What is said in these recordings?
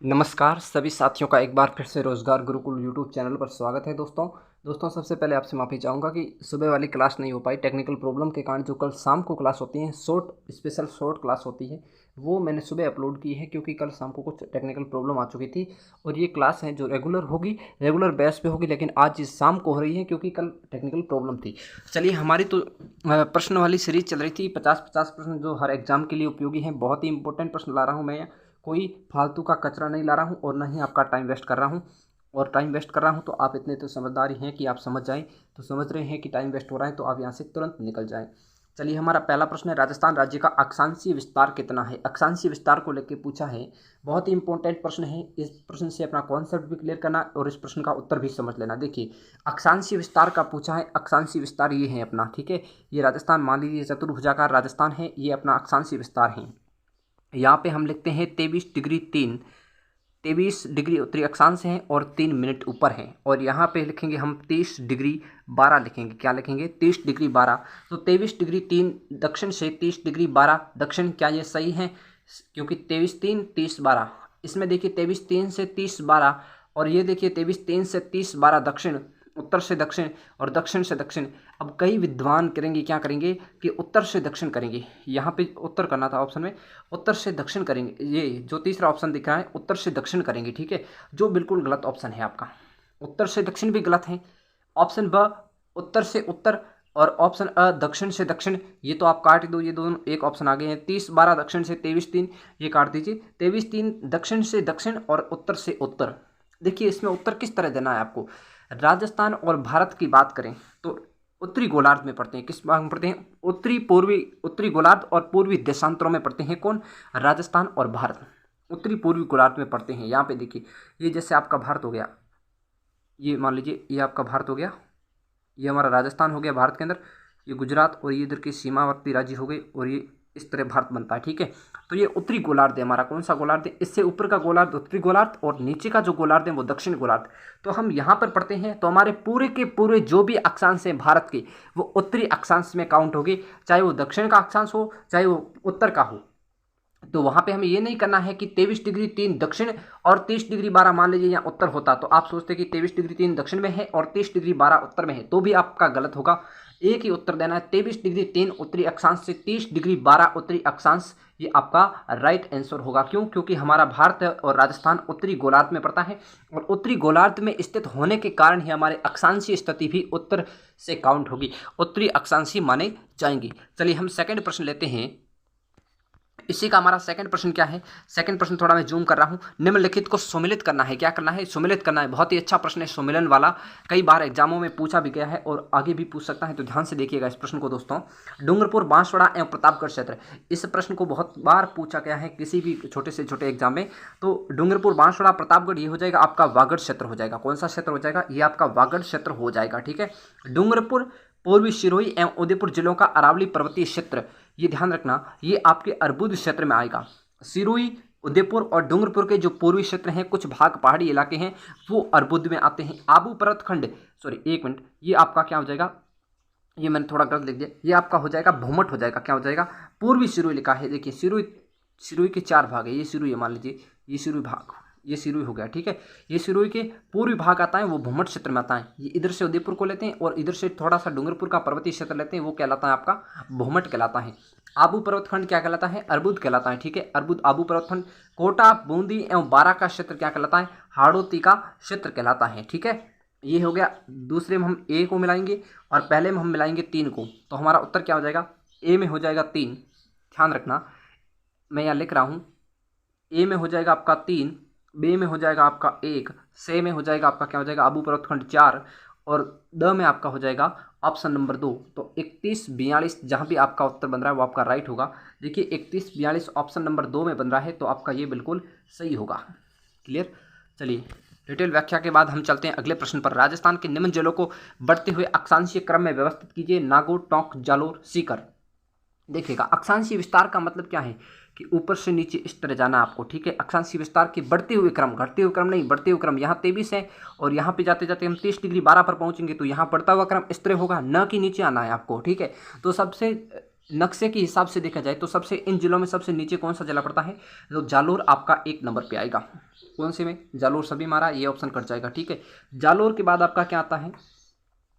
नमस्कार सभी साथियों का एक बार फिर से रोजगार गुरुकुल यूट्यूब चैनल पर स्वागत है। दोस्तों सबसे पहले आपसे माफ़ी चाहूँगा कि सुबह वाली क्लास नहीं हो पाई, टेक्निकल प्रॉब्लम के कारण। जो कल शाम को क्लास होती है, स्पेशल शॉर्ट क्लास होती है, वो मैंने सुबह अपलोड की है क्योंकि कल शाम को कुछ टेक्निकल प्रॉब्लम आ चुकी थी। और ये क्लास है जो रेगुलर होगी, रेगुलर बेस पे होगी, लेकिन आज इस शाम को हो रही है क्योंकि कल टेक्निकल प्रॉब्लम थी। चलिए, हमारी तो प्रश्न वाली सीरीज चल रही थी, 50-50 प्रश्न जो हर एग्जाम के लिए उपयोगी हैं। बहुत ही इंपॉर्टेंट प्रश्न ला रहा हूँ मैं, कोई फालतू का कचरा नहीं ला रहा हूँ और ना ही आपका टाइम वेस्ट कर रहा हूँ। और टाइम वेस्ट कर रहा हूँ तो आप इतने तो समझदार ही हैं कि आप समझ जाएं, तो समझ रहे हैं कि टाइम वेस्ट हो रहा है तो आप यहाँ से तुरंत निकल जाएं। चलिए, हमारा पहला प्रश्न है, राजस्थान राज्य का अक्षांशीय विस्तार कितना है? अक्षांशीय विस्तार को लेकर पूछा है, बहुत ही इंपॉर्टेंट प्रश्न है। इस प्रश्न से अपना कॉन्सेप्ट भी क्लियर करना और इस प्रश्न का उत्तर भी समझ लेना। देखिए, अक्षांशीय विस्तार का पूछा है, अक्षांशीय विस्तार ये है अपना, ठीक है। ये राजस्थान, मान लीजिए चतुर्भुजाकार राजस्थान है, ये अपना अक्षांशीय विस्तार है। यहाँ पे हम लिखते हैं 23 डिग्री 3, 23 डिग्री उत्तरी अक्षांश है और 3 मिनट ऊपर है। और यहाँ पे लिखेंगे हम 30 डिग्री 12 लिखेंगे। क्या लिखेंगे? 30 डिग्री 12। तो 23 डिग्री 3 दक्षिण से 30 डिग्री 12 दक्षिण, क्या ये सही है? क्योंकि 23 3 30 12, इसमें देखिए 23 3 से 30 12, और ये देखिए 23 3 से 30 12 दक्षिण, उत्तर से दक्षिण और दक्षिण से दक्षिण। अब कई विद्वान करेंगे, क्या करेंगे कि उत्तर से दक्षिण करेंगे। यहाँ पे उत्तर करना था ऑप्शन में, उत्तर से दक्षिण करेंगे। ये जो तीसरा ऑप्शन दिख रहा है, उत्तर से दक्षिण करेंगे, ठीक है, जो बिल्कुल गलत ऑप्शन है आपका। उत्तर से दक्षिण भी गलत है। ऑप्शन ब उत्तर से उत्तर और ऑप्शन अ दक्षिण से दक्षिण, ये तो आप काट दो, ये दोनों एक ऑप्शन आगे हैं। 30 12 दक्षिण से 23 3, ये काट दीजिए। 23 3 दक्षिण से दक्षिण और उत्तर से उत्तर। देखिए, इसमें उत्तर किस तरह देना है आपको। राजस्थान और भारत की बात करें तो उत्तरी गोलार्ध में पड़ते हैं। किस भाग में पड़ते हैं? उत्तरी गोलार्ध और पूर्वी देशांतरों में पड़ते हैं। कौन? राजस्थान और भारत उत्तरी पूर्वी गोलार्ध में पड़ते हैं। यहाँ पे देखिए, ये जैसे आपका भारत हो गया, ये मान लीजिए ये आपका भारत हो गया, ये हमारा राजस्थान हो गया भारत के अंदर, ये गुजरात और ये इधर के सीमावर्ती राज्य हो गए, और ये इस तरह भारत बनता है, ठीक है। तो ये उत्तरी गोलार्ध है हमारा। कौन सा गोलार्ध है? इससे ऊपर का गोलार्ध उत्तरी गोलार्ध और नीचे का जो गोलार्ध है वो दक्षिण गोलार्ध। तो हम यहाँ पर पढ़ते हैं तो हमारे पूरे के पूरे जो भी अक्षांश हैं भारत के, वो उत्तरी अक्षांश में काउंट होगी, चाहे वो दक्षिण का अक्षांश हो चाहे वो उत्तर का हो। तो वहां पे हमें ये नहीं करना है कि 23 डिग्री 3 दक्षिण और 30 डिग्री 12, मान लीजिए यहाँ उत्तर होता तो आप सोचते कि 23 डिग्री 3 दक्षिण में है और 30 डिग्री 12 उत्तर में है, तो भी आपका गलत होगा। एक ही उत्तर देना है, 23 डिग्री 3 उत्तरी अक्षांश से 30 डिग्री 12 उत्तरी अक्षांश, ये आपका राइट आंसर होगा। क्यों? क्योंकि हमारा भारत और राजस्थान उत्तरी गोलार्ध में पड़ता है, और उत्तरी गोलार्ध में स्थित होने के कारण ही हमारे अक्षांशीय स्थिति भी उत्तर से काउंट होगी, उत्तरी अक्षांशीय माने जाएंगी। चलिए, हम सेकंड प्रश्न लेते हैं। इसी का हमारा सेकंड प्रश्न क्या है? सेकंड प्रश्न थोड़ा मैं जूम कर रहा हूँ। निम्नलिखित को सुमेलित करना है। क्या करना है? सुमेलित करना है। बहुत ही अच्छा प्रश्न है, सुमेलन वाला, कई बार एग्जामों में पूछा भी गया है और आगे भी पूछ सकता है, तो ध्यान से देखिएगा इस प्रश्न को दोस्तों। डूंगरपुर, बांसवाड़ा एवं प्रतापगढ़ क्षेत्र, इस प्रश्न को बहुत बार पूछा गया है किसी भी छोटे से छोटे एग्जाम में। तो डूंगरपुर, बांसवाड़ा, प्रतापगढ़, ये हो जाएगा आपका वागड़ क्षेत्र हो जाएगा। कौन सा क्षेत्र हो जाएगा? ये आपका वागड़ क्षेत्र हो जाएगा, ठीक है। डूंगरपुर पूर्वी सिरोही एवं उदयपुर जिलों का अरावली पर्वतीय क्षेत्र, ये ध्यान रखना, ये आपके अर्बुद क्षेत्र में आएगा। सिरोही, उदयपुर और डूंगरपुर के जो पूर्वी क्षेत्र हैं, कुछ भाग पहाड़ी इलाके हैं, वो अर्बुद में आते हैं। आबू पर्वतखंड, सॉरी एक मिनट, ये आपका क्या हो जाएगा? ये मैंने थोड़ा गलत लिख दिया, ये आपका हो जाएगा भूमट हो जाएगा। क्या हो जाएगा? पूर्वी सिरोही लिखा है। देखिए, सिरोही के 4 भाग है। ये सिरोही मान लीजिए, ये सिरोही भाग, ये सिरोही हो गया, ठीक है। ये सिरोही के पूर्वी भाग आता है, वो भूमट क्षेत्र में आता है। ये इधर से उदयपुर को लेते हैं और इधर से थोड़ा सा डूंगरपुर का पर्वतीय क्षेत्र लेते हैं, वो कहलाता है आपका भूमट कहलाता है। आबू पर्वतखंड क्या कहलाता है? अर्बुद कहलाता है, ठीक है। अर्बुद, आबू पर्वतखंड। कोटा, बूंदी एवं बारा का क्षेत्र क्या कहलाता है? हाड़ौती का क्षेत्र कहलाता है, ठीक है। ये हो गया। दूसरे में हम ए को मिलाएंगे और पहले में हम मिलाएंगे 3 को, तो हमारा उत्तर क्या हो जाएगा? ए में हो जाएगा 3। ध्यान रखना, मैं यहाँ लिख रहा हूँ, ए में हो जाएगा आपका 3, बे में हो जाएगा आपका 1, से में हो जाएगा आपका क्या हो जाएगा? आबू पर्वतखंड 4, और द में आपका हो जाएगा ऑप्शन नंबर 2। तो 31 42 जहाँ भी आपका उत्तर बन रहा है वो आपका राइट होगा। देखिए, 31 42 ऑप्शन नंबर 2 में बन रहा है, तो आपका ये बिल्कुल सही होगा। क्लियर? चलिए, डिटेल व्याख्या के बाद हम चलते हैं अगले प्रश्न पर। राजस्थान के निम्न जिलों को बढ़ते हुए अक्षांशीय क्रम में व्यवस्थित कीजिए। नागौर, टोंक, जालोर, सीकर। देखिएगा, अक्षांशीय विस्तार का मतलब क्या है कि ऊपर से नीचे इस तरह जाना आपको, ठीक है। अक्षांशीय विस्तार के बढ़ते हुए क्रम, घटते हुए क्रम नहीं, बढ़ते हुए क्रम। यहाँ 23 है और यहाँ पे जाते जाते हम 30 डिग्री 12 पर पहुँचेंगे, तो यहाँ बढ़ता हुआ क्रम इस तरह होगा, न कि नीचे आना है आपको, ठीक है। तो सबसे नक्शे के हिसाब से देखा जाए तो सबसे इन जिलों में सबसे नीचे कौन सा जिला पड़ता है, तो जालोर आपका 1 नंबर पे आएगा। कौन से में, जालोर सभी मारा, ये ऑप्शन कट जाएगा। ठीक है, जालोर के बाद आपका क्या आता है,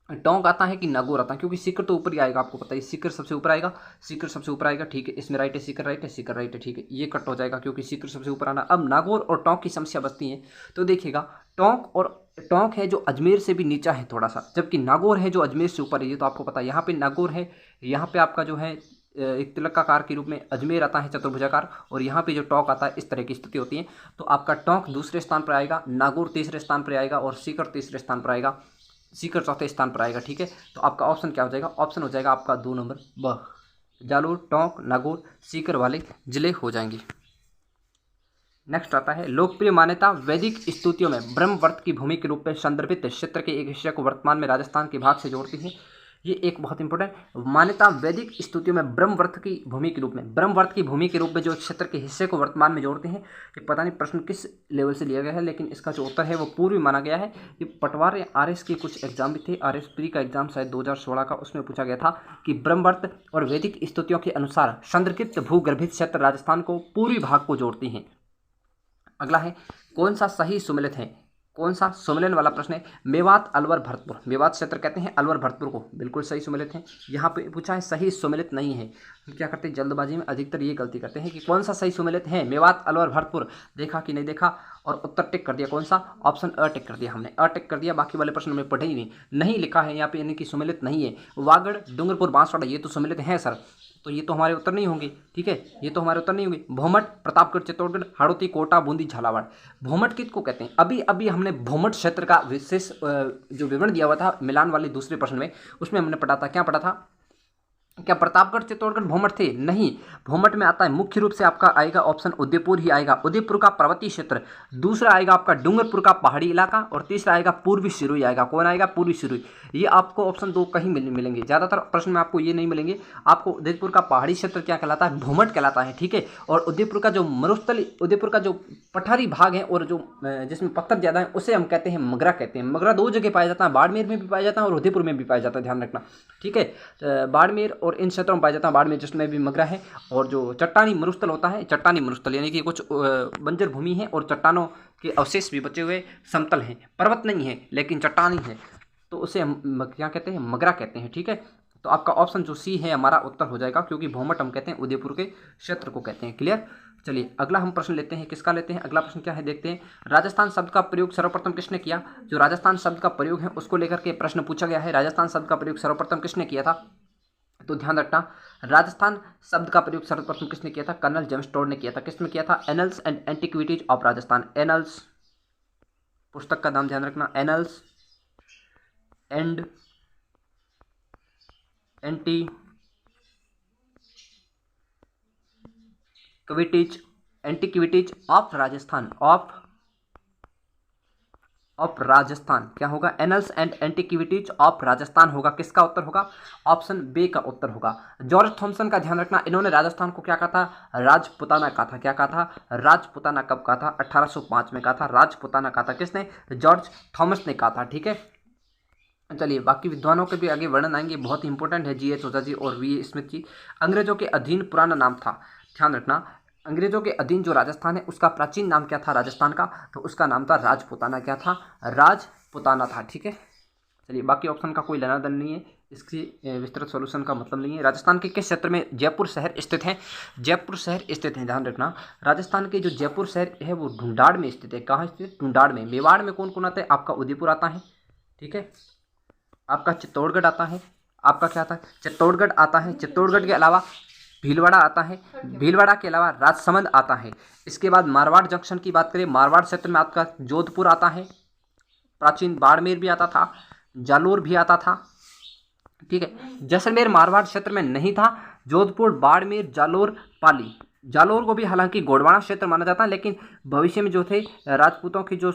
टोंक आता है कि नागौर आता है, क्योंकि सीकर तो ऊपर ही आएगा, आपको पता है सीकर सबसे ऊपर आएगा, सीकर सबसे ऊपर आएगा। ठीक है, इसमें राइट है, सीकर राइट है, सीकर राइट है। ठीक है, ये कट हो जाएगा क्योंकि सीकर सबसे ऊपर आना। अब नागौर और टोंक की समस्या बचती है, तो देखिएगा टोंक है जो अजमेर से भी नीचा है थोड़ा सा, जबकि नागौर है जो अजमेर से ऊपर है। ये तो आपको पता है, यहाँ पे नागौर है, यहाँ पे आपका जो है एक तिलकाकार के रूप में अजमेर आता है चतुर्भुजाकार, और यहाँ पे जो टोंक आता है इस तरह की स्थिति होती है। तो आपका टोंक दूसरे स्थान पर आएगा, नागौर तीसरे स्थान पर आएगा और सीकर तीसरे स्थान पर आएगा, सीकर चौथे स्थान पर आएगा। ठीक है, तो आपका ऑप्शन क्या हो जाएगा, ऑप्शन हो जाएगा आपका 2 नंबर ब, जालोर टोंक नागौर सीकर वाले जिले हो जाएंगे। नेक्स्ट आता है लोकप्रिय मान्यता, वैदिक स्तुतियों में ब्रह्मवर्त की भूमि के रूप में संदर्भित क्षेत्र के एक हिस्से को वर्तमान में राजस्थान के भाग से जोड़ती है। ये एक बहुत इंपॉर्टेंट मान्यता, वैदिक स्तुतियों में ब्रह्मवर्त की भूमि के रूप में, ब्रह्मवर्त की भूमि के रूप में जो क्षेत्र के हिस्से को वर्तमान में जोड़ते हैं। ये पता नहीं प्रश्न किस लेवल से लिया गया है, लेकिन इसका जो उत्तर है वो पूर्वी माना गया है। ये पटवार या आरएस के कुछ एग्जाम भी थे, आरएस प्री का एग्जाम शायद 2016 का, उसमें पूछा गया था कि ब्रह्मवर्त और वैदिक स्तुतियों के अनुसार संदर्भित भूगर्भित क्षेत्र राजस्थान को पूर्वी भाग को जोड़ती हैं। अगला है कौन सा सही सुमेलित है, कौन सा सुमेलन वाला प्रश्न है, मेवात अलवर भरतपुर, मेवात क्षेत्र कहते हैं अलवर भरतपुर को, बिल्कुल सही सुमेलित है। यहाँ पे पूछा है सही सुमेलित नहीं है, हम क्या करते हैं जल्दबाजी में अधिकतर ये गलती करते हैं कि कौन सा सही सुमेलित है, मेवात अलवर भरतपुर, देखा कि नहीं देखा और उत्तर टिक कर दिया, कौन सा ऑप्शन अ टिक कर दिया, हमने अ टिक कर दिया, बाकी वाले प्रश्न में पढ़े ही नहीं लिखा है यहाँ पे, यानी कि सुमेलित नहीं है। वागड़ डूंगरपुर बांसवाड़ा ये तो सुमेलित है सर, तो ये तो हमारे उत्तर नहीं होंगे। ठीक है, ये तो हमारे उत्तर नहीं होंगे। भोमट प्रतापगढ़ चित्तौड़गढ़ हाड़ौती कोटा बूंदी झालावाड़, भोमट किसको कहते हैं, अभी अभी हमने भोमट क्षेत्र का विशेष जो विवरण दिया हुआ था मिलान वाले दूसरे प्रश्न में, उसमें हमने पढ़ा था, क्या पढ़ा था, क्या प्रतापगढ़ चित्तौड़गढ़ भोमट थे, नहीं। भोमट में आता है मुख्य रूप से आपका आएगा ऑप्शन उदयपुर ही आएगा, उदयपुर का पर्वतीय क्षेत्र, दूसरा आएगा आपका डूंगरपुर का पहाड़ी इलाका, और तीसरा आएगा पूर्वी सिरोही आएगा, कौन आएगा, पूर्वी सिरोही। ये आपको ऑप्शन 2 कहीं मिलेंगे, ज़्यादातर प्रश्न में आपको ये नहीं मिलेंगे। आपको उदयपुर का पहाड़ी क्षेत्र क्या कहलाता है, भोमट कहलाता है। ठीक है, और उदयपुर का जो मरुस्थली, उदयपुर का जो पठारी भाग है और जो जिसमें पत्थर ज़्यादा है उसे हम कहते हैं मगरा कहते हैं। मगरा 2 जगह पाया जाता है, बाड़मेर में भी पाया जाता है और उदयपुर में भी पाया जाता है, ध्यान रखना। ठीक है, बाड़मेर और इन क्षेत्रों में पाया जाता है, बाड़मेर जिसमें भी मगरा है। और जो चट्टानी मरुस्थल होता है, चट्टानी मरुस्थल यानी कि कुछ बंजर भूमि है और चट्टानों के अवशेष भी बचे हुए समतल हैं, पर्वत नहीं है लेकिन चट्टानी है, तो उसे हम क्या कहते हैं, मगरा कहते हैं। ठीक है, तो आपका ऑप्शन जो सी है हमारा उत्तर हो जाएगा, क्योंकि भोमट हम कहते हैं उदयपुर के क्षेत्र को कहते हैं। क्लियर, चलिए अगला हम प्रश्न लेते हैं, किसका लेते हैं, अगला प्रश्न क्या है देखते हैं। राजस्थान शब्द का प्रयोग सर्वप्रथम किसने किया, जो राजस्थान शब्द का प्रयोग है उसको लेकर के प्रश्न पूछा गया है। राजस्थान शब्द का प्रयोग सर्वप्रथम किसने किया था, तो ध्यान रखना, राजस्थान शब्द का प्रयोग सर्वप्रथम किसने किया था, कर्नल जेम्स टोड ने किया था। किसने किया था, annuls and antiquities of Rajasthan, annuls पुस्तक का नाम ध्यान रखना, annuls and antiquities of Rajasthan, of Rajasthan क्या होगा, annuls and antiquities of Rajasthan होगा। किसका उत्तर होगा, ऑप्शन बी का उत्तर होगा। जॉर्ज थॉमसन का ध्यान रखना, इन्होंने राजस्थान को क्या कहा था, राजपुताना कहा था। क्या कहा था, राजपुताना कब कहा था, 1805 में कहा था, राजपुताना कहा था। किसने, जॉर्ज थॉमस ने कहा था। ठीक है, चलिए बाकी विद्वानों के भी आगे वर्णन आएंगे, बहुत ही इंपॉर्टेंट है, जी.एच. ओझा जी और वी. स्मिथ जी। अंग्रेजों के अधीन पुराना नाम था, ध्यान रखना, अंग्रेजों के अधीन जो राजस्थान है उसका प्राचीन नाम क्या था राजस्थान का, तो उसका नाम था राजपुताना, क्या था, राजपुताना था। ठीक है, चलिए बाकी ऑप्शन का कोई लेना देना नहीं है, इसकी विस्तृत सॉल्यूशन का मतलब नहीं है। राजस्थान के किस क्षेत्र में जयपुर शहर स्थित है, जयपुर शहर स्थित है, ध्यान रखना, राजस्थान के जो जयपुर शहर है वो ढूंढाड़ में स्थित है। कहाँ स्थित, ढूंढाड़ में। मेवाड़ में कौन कौन आता है, आपका उदयपुर आता है, ठीक है, आपका चित्तौड़गढ़ आता है, आपका क्या आता है, चित्तौड़गढ़ आता है, चित्तौड़गढ़ के अलावा भीलवाड़ा आता है, भीलवाड़ा के अलावा राजसमंद आता है। इसके बाद मारवाड़ जंक्शन की बात करें, मारवाड़ क्षेत्र में आपका जोधपुर आता है, प्राचीन बाड़मेर भी आता था, जालोर भी आता था। ठीक है, जैसलमेर मारवाड़ क्षेत्र में नहीं था, जोधपुर, बाड़मेर, जालोर, पाली, जालोर को भी हालांकि गोंडवाना क्षेत्र माना जाता है, लेकिन भविष्य में जो थे राजपूतों की जो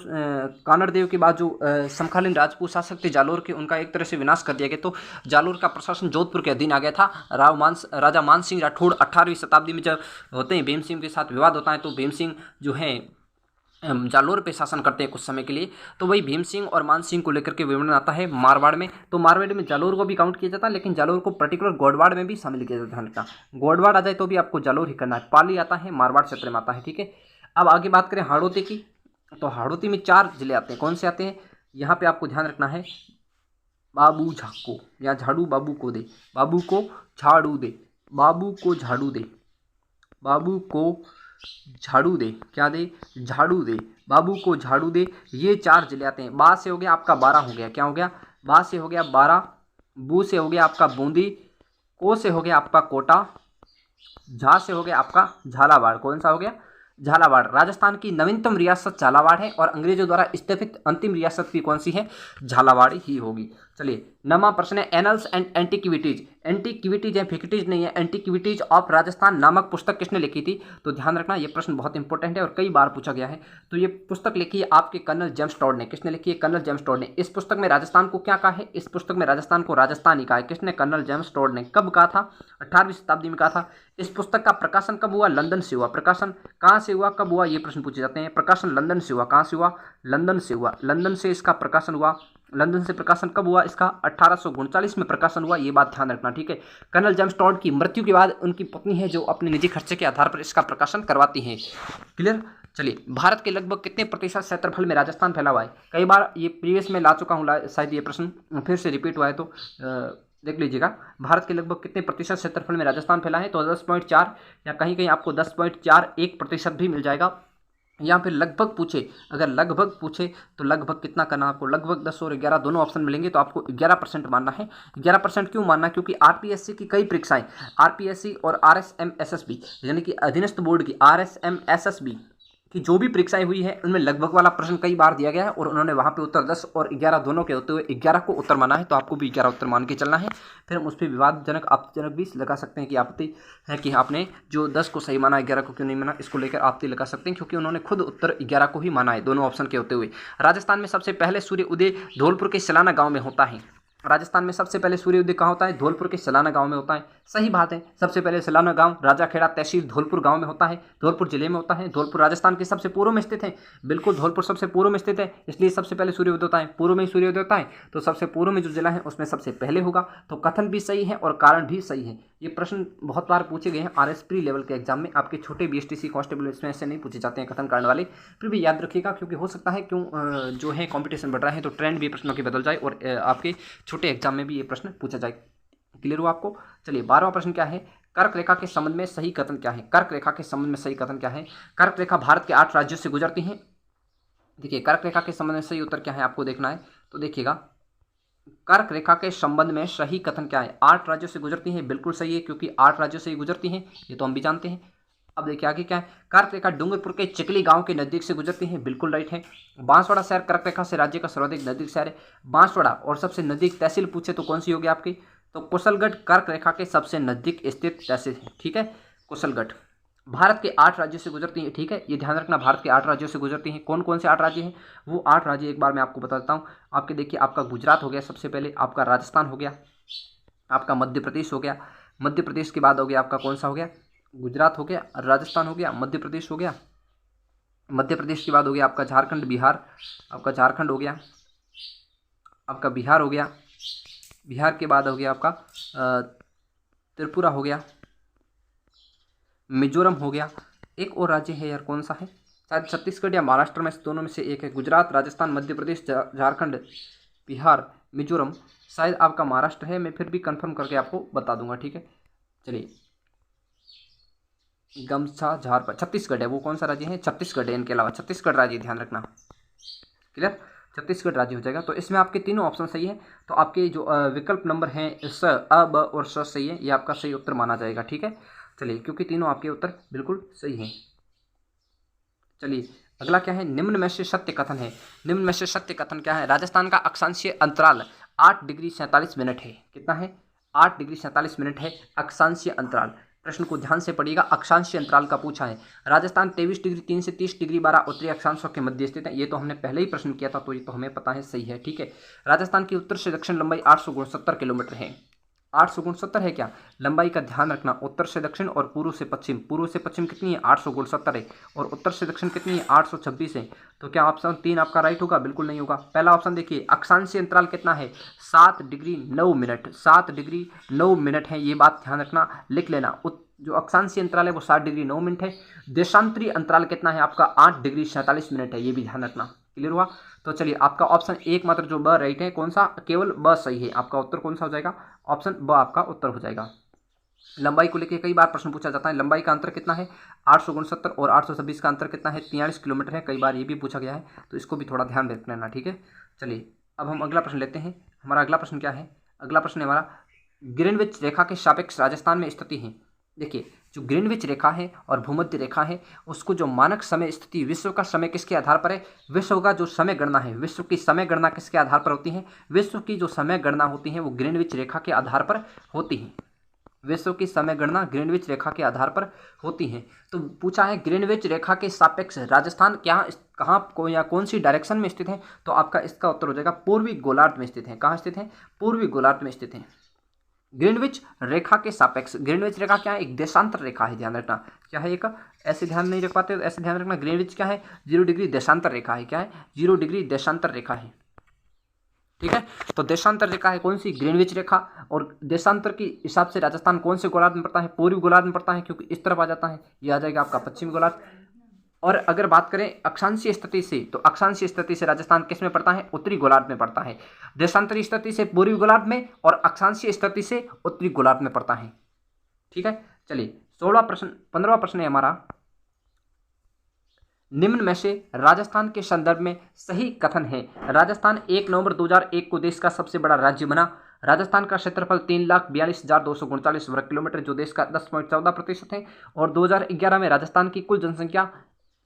कानड़ देव के बाद जो समकालीन राजपूत शासक थे जालोर के, उनका एक तरह से विनाश कर दिया गया, तो जालोर का प्रशासन जोधपुर के अधीन आ गया था। राजा मान सिंह राठौड़ 18वीं शताब्दी में जब होते हैं भीम सिंह के साथ विवाद होता है, तो भीम सिंह जो है जालोर पे शासन करते हैं कुछ समय के लिए। तो वही भीम सिंह और मान सिंह को लेकर के विवरण आता है मारवाड़ में। तो मारवाड़ में जालोर को भी काउंट किया जाता है, लेकिन जालोर को पर्टिकुलर गोडवाड़ में भी शामिल किया जाता है। ध्यान रखना, गोडवाड़ आ जाए तो भी आपको जालोर ही करना है। पाली आता है, मारवाड़ क्षेत्र में आता है। ठीक है, अब आगे बात करें हाड़ौती की, तो हाड़ौती में 4 जिले आते हैं। कौन से आते हैं? यहाँ पे आपको ध्यान रखना है, बाबू झाको या झाड़ू बाबू को दे, बाबू को झाड़ू दे, बाबू को झाड़ू दे, बाबू को झाड़ू दे, क्या दे? झाड़ू दे, बाबू को झाड़ू दे। ये 4 जिले आते हैं। बा से हो गया आपका 12 हो गया, क्या हो गया? बा से हो गया 12, बू से हो गया आपका बूंदी, को से हो गया आपका कोटा, झा से हो गया आपका झालावाड़। कौन सा हो गया? झालावाड़। राजस्थान की नवीनतम रियासत झालावाड़ है और अंग्रेजों द्वारा स्थापित अंतिम रियासत भी कौन सी है? झालावाड़ ही होगी। चलिए, 9वां प्रश्न है, एनल्स एंड एंटीक्विटीज। एंटीक्विटीज या फिक्टिज नहीं है, एंटीक्विटीज ऑफ राजस्थान नामक पुस्तक किसने लिखी थी? तो ध्यान रखना, ये प्रश्न बहुत इंपॉर्टेंट है और कई बार पूछा गया है। तो ये पुस्तक लिखी है आपके कर्नल जेम्स टॉड ने। किसने लिखी है? कर्नल जेम्स टॉड ने। इस पुस्तक में राजस्थान को क्या कहा है? इस पुस्तक में राजस्थान को राजस्थान ही कहा है। किसने? कर्नल जेम्स टॉड ने। कब कहा था? 18वीं शताब्दी में कहा था। इस पुस्तक का प्रकाशन कब हुआ? लंदन से हुआ। प्रकाशन कहाँ से हुआ, कब हुआ, ये प्रश्न पूछे जाते हैं। प्रकाशन लंदन से हुआ। कहाँ से हुआ? लंदन से हुआ। लंदन से इसका प्रकाशन हुआ। लंदन से प्रकाशन कब हुआ इसका? 1839 में प्रकाशन हुआ। ये बात ध्यान रखना, ठीक है। कर्नल जेम्स टॉड की मृत्यु के बाद उनकी पत्नी है जो अपने निजी खर्चे के आधार पर इसका प्रकाशन करवाती हैं। क्लियर? चलिए, भारत के लगभग कितने प्रतिशत क्षेत्रफल में राजस्थान फैला हुआ है? कई बार ये प्रीवियस में ला चुका हूँ, शायद ये प्रश्न फिर से रिपीट हुआ है, तो देख लीजिएगा। भारत के लगभग कितने प्रतिशत क्षेत्रफल में राजस्थान फैला है? तो 10.4 या कहीं कहीं आपको 10.41% भी मिल जाएगा। या फिर लगभग पूछे, अगर लगभग पूछे तो लगभग कितना करना आपको? लगभग 10 और 11 दोनों ऑप्शन मिलेंगे, तो आपको 11% मानना है। 11% क्यों मानना है? क्योंकि आरपीएससी की कई परीक्षाएं, आरपीएससी और आरएसएमएसएसबी यानी कि अधीनस्थ बोर्ड की आरएसएमएसएसबी कि जो भी परीक्षाएं हुई है उनमें लगभग वाला प्रश्न कई बार दिया गया है और उन्होंने वहां पे उत्तर 10 और 11 दोनों के होते हुए 11 को उत्तर माना है। तो आपको भी 11 उत्तर मान के चलना है। फिर हम उस पर विवादजनक आपत्तिजनक भी लगा सकते हैं कि आपत्ति है कि आपने जो 10 को सही माना 11 को क्यों नहीं माना, इसको लेकर आपत्ति लगा सकते हैं, क्योंकि उन्होंने खुद उत्तर 11 को ही माना है दोनों ऑप्शन के होते हुए। राजस्थान में सबसे पहले सूर्य उदय धौलपुर के सलाना गाँव में होता है। राजस्थान में सबसे पहले सूर्योदय कहाँ होता है? धौलपुर के सलाना गांव में होता है। सही बात है, सबसे पहले सलाना गांव राजाखेड़ा तहसील धौलपुर गांव में होता है, धौलपुर जिले में होता है। धौलपुर राजस्थान के सबसे पूर्व में स्थित है। बिल्कुल, धौलपुर सबसे पूर्व में स्थित है, इसलिए सबसे पहले सूर्योदय होता है। पूर्व में ही सूर्योदय होता है, तो सबसे पूर्व में जो जिला है उसमें सबसे पहले होगा। तो कथन भी सही है और कारण भी सही है। ये प्रश्न बहुत बार पूछे गए हैं आरएस प्री लेवल के एग्जाम में। आपके छोटे बीएसटीसी कांस्टेबल इसमें ऐसे नहीं पूछे जाते हैं कथन कारण वाले, फिर भी याद रखिएगा, क्योंकि हो सकता है क्यों जो है कंपटीशन बढ़ रहा है तो ट्रेंड भी प्रश्नों की बदल जाए और आपके छोटे एग्जाम में भी ये प्रश्न पूछा जाए। क्लियर हुआ आपको? चलिए, 12वां प्रश्न क्या है? कर्क रेखा के संबंध में सही कथन क्या है? कर्क रेखा के संबंध में सही कथन क्या है? कर्क रेखा भारत के 8 राज्यों से गुजरती है। देखिए, कर्क रेखा के संबंध में सही उत्तर क्या है आपको देखना है, तो देखिएगा, कर्क रेखा के संबंध में सही कथन क्या है? 8 राज्यों से गुजरती है, बिल्कुल सही है, क्योंकि 8 राज्यों से ही गुजरती हैं, ये तो हम भी जानते हैं। अब देखिए आगे क्या है? कर्क रेखा डूंगरपुर के चिकली गांव के नजदीक से गुजरती है, बिल्कुल राइट है। बांसवाड़ा शहर कर्क रेखा से राज्य का सर्वाधिक नजदीक शहर है। बांसवाड़ा और सबसे नजदीक तहसील पूछे तो कौन सी होगी आपकी? तो कुशलगढ़ कर्क रेखा के सबसे नजदीक स्थित तहसील है, ठीक है, कुशलगढ़। भारत के 8 राज्यों से गुजरती हैं, ठीक है, ये ध्यान रखना, भारत के 8 राज्यों से गुजरती हैं। कौन कौन से 8 राज्य हैं? वो 8 राज्य एक बार मैं आपको बता देता हूँ। आपके देखिए, आपका गुजरात हो गया सबसे पहले, आपका राजस्थान हो गया, आपका मध्य प्रदेश हो गया, मध्य प्रदेश के बाद हो गया आपका कौन सा हो गया? गुजरात हो गया, राजस्थान हो गया, मध्य प्रदेश हो गया, मध्य प्रदेश के बाद हो गया आपका झारखंड बिहार, आपका झारखंड हो गया, आपका बिहार हो गया, बिहार के बाद हो गया आपका त्रिपुरा हो गया, मिजोरम हो गया। एक और राज्य है यार, कौन सा है? शायद छत्तीसगढ़ या महाराष्ट्र में दोनों में से एक है। गुजरात, राजस्थान, मध्य प्रदेश, झारखंड, बिहार, मिजोरम, शायद आपका महाराष्ट्र है, मैं फिर भी कंफर्म करके आपको बता दूंगा, ठीक है। चलिए, गमछा झारखंड, छत्तीसगढ़ है, वो कौन सा राज्य है? छत्तीसगढ़ है, इनके अलावा छत्तीसगढ़ राज्य, ध्यान रखना। क्लियर? छत्तीसगढ़ राज्य हो जाएगा। तो इसमें आपके तीनों ऑप्शन सही है, तो आपके जो विकल्प नंबर हैं स, अ, ब और स सही है, ये आपका सही उत्तर माना जाएगा, ठीक है। चलिए, क्योंकि तीनों आपके उत्तर बिल्कुल सही हैं। चलिए, अगला क्या है? निम्न में से सत्य कथन है। निम्न में से सत्य कथन क्या है? राजस्थान का अक्षांशीय अंतराल 8 डिग्री 47 मिनट है। कितना है? 8 डिग्री 47 मिनट है अक्षांशीय अंतराल। प्रश्न को ध्यान से पढ़िएगा, अक्षांशीय अंतराल का पूछा है। राजस्थान 23 डिग्री 3 से 30 डिग्री 12 उत्तरी अक्षांशों के मध्य स्थित है। ये तो हमने पहले ही प्रश्न किया था, तो ये तो हमें पता है, सही है, ठीक है। राजस्थान की उत्तर से दक्षिण लंबाई 869 किलोमीटर है। 800 गुण 70 है क्या? लंबाई का ध्यान रखना, उत्तर से दक्षिण और पूर्व से पश्चिम। पूर्व से पश्चिम कितनी है? 800 गुण 70 है। और उत्तर से दक्षिण कितनी है? 826 है। तो क्या ऑप्शन 3 आपका राइट होगा? बिल्कुल नहीं होगा। पहला ऑप्शन देखिए, अक्षांशीय अंतराल कितना है? 7 डिग्री 9 मिनट। 7 डिग्री 9 मिनट है, ये बात ध्यान रखना, लिख लेना। जो अक्षांशीय अंतराल है वो 7 डिग्री 9 मिनट है। देशांतरीय अंतराल कितना है आपका? 8 डिग्री 47 मिनट है, ये भी ध्यान रखना। क्लियर हुआ? तो चलिए, आपका ऑप्शन एक मात्र जो ब राइट है, कौन सा? केवल ब सही है। आपका उत्तर कौन सा हो जाएगा? ऑप्शन ब आपका उत्तर हो जाएगा। लंबाई को लेकर कई बार प्रश्न पूछा जाता है, लंबाई का अंतर कितना है? 800 गुण 70 और 826 का अंतर कितना है? 43 किलोमीटर है। कई बार ये भी पूछा गया है, तो इसको भी थोड़ा ध्यान रख लेना, ठीक है। चलिए, अब हम अगला प्रश्न लेते हैं। हमारा अगला प्रश्न क्या है? अगला प्रश्न है हमारा, ग्रीनविच रेखा के सापेक्ष राजस्थान में स्थिति है। देखिए, जो ग्रीनविच रेखा है और भूमध्य रेखा है, उसको जो मानक समय स्थिति, विश्व का समय किसके आधार पर है? विश्व का जो समय गणना है, विश्व की समय गणना किसके आधार पर होती है? विश्व की जो समय गणना होती है वो ग्रीनविच रेखा के आधार पर होती है। विश्व की समय गणना ग्रीनविच रेखा के आधार पर होती है। तो पूछा है, ग्रीनविच रेखा के सापेक्ष राजस्थान क्या कहाँ को या कौन सी डायरेक्शन में स्थित है? तो आपका इसका उत्तर हो जाएगा पूर्वी गोलार्ध में स्थित है। कहाँ स्थित है? पूर्वी गोलार्ध में स्थित है। ग्रीनविच रेखा के सापेक्ष, ग्रीनविच रेखा क्या है? एक देशांतर रेखा है, ध्यान रखना। क्या है? एक ऐसे ध्यान नहीं रख पाते, ऐसे ध्यान रखना। ग्रीनविच क्या है? 0 डिग्री देशांतर रेखा है। क्या है? 0 डिग्री देशांतर रेखा है, ठीक है। तो देशांतर रेखा है कौन सी? ग्रीनविच रेखा। और देशांतर के हिसाब से राजस्थान कौन से गोलार्ध में पड़ता है? पूर्वी गोलार्ध में पड़ता है, क्योंकि इस तरफ आ जाता है, ये आ जाएगा आपका पश्चिमी गोलार्ध। और अगर बात करें अक्षांशीय स्थिति से, तो अक्षांशीय स्थिति से राजस्थान किस में पड़ता है? उत्तरी गोलार्ध में पड़ता है। देशांतरी स्थिति से पूर्वी गोलार्ध में, और अक्षांशीय स्थिति से उत्तरी गोलार्ध में पड़ता है, ठीक है। चलिए, 15वां प्रश्न है हमारा, निम्न में से राजस्थान के संदर्भ में सही कथन है। राजस्थान 1 नवंबर 2001 को देश का सबसे बड़ा राज्य बना। राजस्थान का क्षेत्रफल 3,42,239 वर्ग किलोमीटर, जो देश का 10.14% है। और 2011 में राजस्थान की कुल जनसंख्या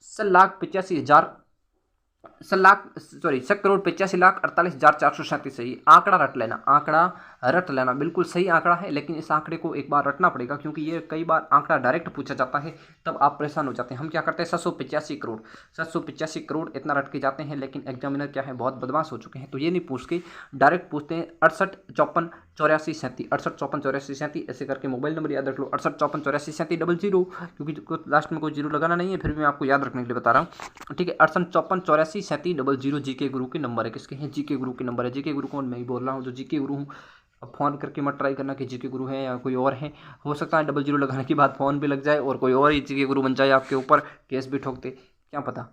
7,85,48,437 है। आंकड़ा रट लेना, आंकड़ा रट लेना, बिल्कुल सही आंकड़ा है। लेकिन इस आंकड़े को एक बार रटना पड़ेगा, क्योंकि ये कई बार आंकड़ा डायरेक्ट पूछा जाता है, तब आप परेशान हो जाते हैं। हम क्या करते हैं? 785 करोड़ इतना रट के जाते हैं। लेकिन एग्जामिनर क्या है, बहुत बदमाश हो चुके हैं, तो ये नहीं पूछ के डायरेक्ट पूछते हैं 68 54 84 37, 68 54 84 37, ऐसे करके मोबाइल नंबर याद रख लो, 68 54 84 37 00, क्योंकि लास्ट में कोई जीरो लगाना नहीं है, फिर भी मैं आपको याद रखने के लिए बता रहा हूँ, ठीक है। 68 54 84 37 00 जीके गुरु के नंबर है। किसके हैं? जीके गुरु के नंबर है। जीके गुरु कौन? मैं ही बोल रहा हूँ, जो जीके गुरु हूँ। अब फ़ोन करके मत ट्राई करना कि जीके गुरु है या कोई और है, हो सकता है 00 लगाने के बाद फ़ोन भी लग जाए और कोई और ही जीके गुरु बन जाए आपके ऊपर, केस भी ठोक दे, क्या पता,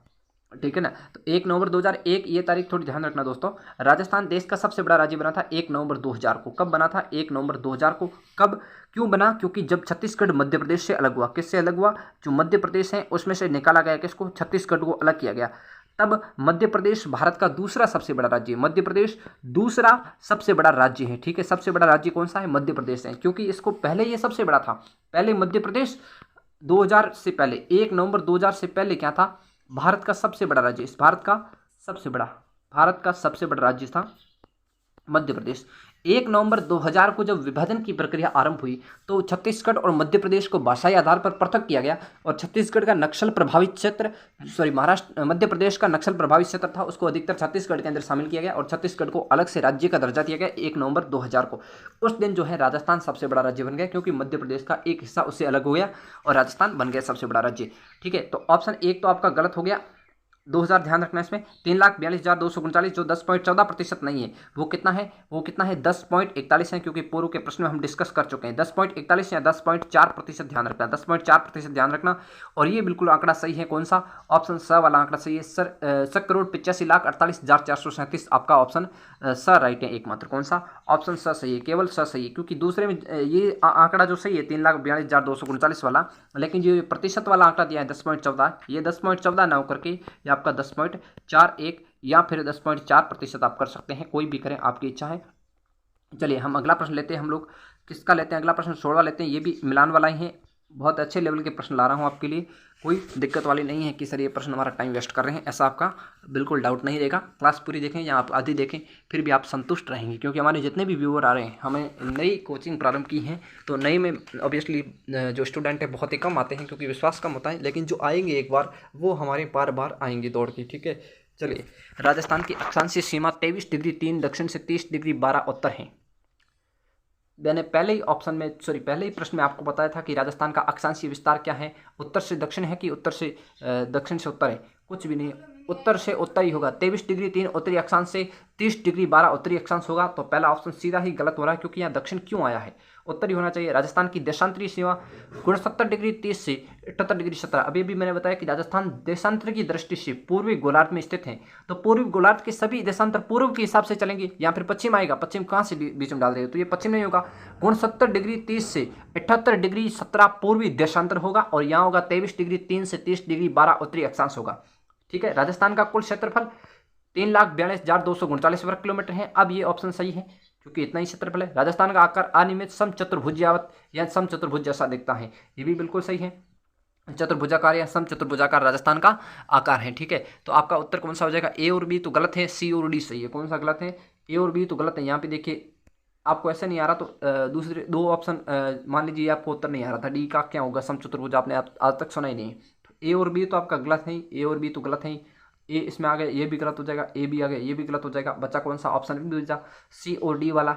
ठीक है ना। तो 1 नवंबर 2001, ये तारीख थोड़ी ध्यान रखना दोस्तों। राजस्थान देश का सबसे बड़ा राज्य बना था 1 नवंबर 2000 को। कब बना था? 1 नवंबर 2000 को। कब, क्यों बना? क्योंकि जब छत्तीसगढ़ मध्य प्रदेश से अलग हुआ। किससे अलग हुआ? जो मध्य प्रदेश है उसमें से निकाला गया किसको? छत्तीसगढ़ को अलग किया गया। तब मध्य प्रदेश भारत का दूसरा सबसे बड़ा राज्य है। मध्य प्रदेश दूसरा सबसे बड़ा राज्य है, ठीक है। सबसे बड़ा राज्य कौन सा है? मध्य प्रदेश है, क्योंकि इसको पहले ये सबसे बड़ा था। पहले मध्य प्रदेश 2000 से पहले, 1 नवंबर 2000 से पहले क्या था? भारत का सबसे बड़ा राज्य, भारत का सबसे बड़ा राज्य था मध्य प्रदेश। 1 नवंबर 2000 को जब विभाजन की प्रक्रिया आरंभ हुई, तो छत्तीसगढ़ और मध्य प्रदेश को भाषाई आधार पर पृथक किया गया। और छत्तीसगढ़ का नक्सल प्रभावित क्षेत्र, मध्य प्रदेश का नक्सल प्रभावित क्षेत्र था, उसको अधिकतर छत्तीसगढ़ के अंदर शामिल किया गया और छत्तीसगढ़ को अलग से राज्य का दर्जा दिया गया 1 नवंबर 2000 को। उस दिन जो है राजस्थान सबसे बड़ा राज्य बन गया, क्योंकि मध्य प्रदेश का एक हिस्सा उससे अलग हो गया और राजस्थान बन गया सबसे बड़ा राज्य, ठीक है। तो ऑप्शन 1 तो आपका गलत हो गया। 2000 ध्यान रखना इसमें। 3,42,239 जो 10.14% नहीं है, वो कितना है? 10.41 है, क्योंकि पूर्व के प्रश्न में हम डिस्कस कर चुके हैं। 10.41 या 10.4% ध्यान रखना, 10.4% ध्यान रखना। और ये बिल्कुल आंकड़ा सही है। कौन सा? ऑप्शन स वाला आंकड़ा सही है सर। 7,85,48,437 आपका ऑप्शन स राइट है एकमात्र। कौन सा? ऑप्शन स सही है, केवल स सही है, क्योंकि दूसरे में ये आंकड़ा जो सही है 3,42,239 वाला, लेकिन जो प्रतिशत वाला आंकड़ा दिया है 10.14, ये 10.14 ना होकर के आपका 10.41 या फिर 10.4% आप कर सकते हैं, कोई भी करें, आपकी इच्छा है। चलिए, हम अगला प्रश्न लेते हैं। हम लोग किसका लेते हैं? अगला प्रश्न 16 लेते हैं। ये भी मिलान वाला ही है। बहुत अच्छे लेवल के प्रश्न ला रहा हूँ आपके लिए, कोई दिक्कत वाली नहीं है कि सर ये प्रश्न हमारा टाइम वेस्ट कर रहे हैं, ऐसा आपका बिल्कुल डाउट नहीं रहेगा। क्लास पूरी देखें या आप आधी देखें, फिर भी आप संतुष्ट रहेंगे, क्योंकि हमारे जितने भी व्यूअर आ रहे हैं, हमें नई कोचिंग प्रारंभ की है, तो नई में ऑब्वियसली जो स्टूडेंट है बहुत ही कम आते हैं, क्योंकि विश्वास कम होता है, लेकिन जो आएंगे एक बार वो हमारे बार बार आएंगे दौड़ के, ठीक है। चलिए, राजस्थान की अक्षांशीय सीमा 23 डिग्री 3 दक्षिण से 30 डिग्री 12 उत्तर है। मैंने पहले ही प्रश्न में आपको बताया था कि राजस्थान का अक्षांशीय विस्तार क्या है, उत्तर से दक्षिण है कि उत्तर से दक्षिण से उत्तर है, कुछ भी नहीं, उत्तर से उत्तर ही होगा। 23 डिग्री 3 उत्तरी अक्षांश से 30 डिग्री 12 उत्तरी अक्षांश होगा। तो पहला ऑप्शन सीधा ही गलत हो रहा है, क्योंकि यहाँ दक्षिण क्यों आया है, उत्तरी होना चाहिए। राजस्थान की देशांतरी सीमा 69 डिग्री 30 से 78 डिग्री 17। अभी भी मैंने बताया कि राजस्थान देशांतर की दृष्टि से पूर्वी गोलार्ध में स्थित है, तो पूर्वी गोलार्ध के सभी देशांतर पूर्व के हिसाब से चलेंगे। यहाँ फिर पश्चिम आएगा, पश्चिम कहाँ से बीच में डाल देगा, तो ये पश्चिम नहीं होगा। 69 डिग्री 30 से 78 डिग्री 17 पूर्वी देशांतर होगा, और यहाँ होगा 23 डिग्री 3 से 30 डिग्री 12 उत्तरी अक्षांश होगा। ठीक है। राजस्थान का कुल क्षेत्रफल 3,42,239 वर्ग किलोमीटर है। अब ये ऑप्शन सही है, क्योंकि इतना ही क्षेत्रफल है। राजस्थान का आकार अनियमित समचतुर्भुजावत या समचतुर्भुज जैसा दिखता है, ये भी बिल्कुल सही है। चतुर्भुजाकार या समचतुर्भुजाकार राजस्थान का आकार है। ठीक है। तो आपका उत्तर कौन सा हो जाएगा, ए और बी तो गलत है, सी और डी सही है। कौन सा गलत है, ए और बी तो गलत है। यहाँ पे देखिए आपको ऐसा नहीं आ रहा, तो दूसरे दो ऑप्शन मान लीजिए आपको उत्तर नहीं आ रहा था, डी का क्या होगा, समचतुर्भुज आपने आज तक सुना ही नहीं। ए और बी तो आपका गलत है, ए और बी तो गलत है। ए इसमें आ गया, ये भी गलत हो जाएगा, ए भी आ गया, ये भी गलत हो जाएगा। बच्चा कौन सा, ऑप्शन भी बचा सी और डी वाला,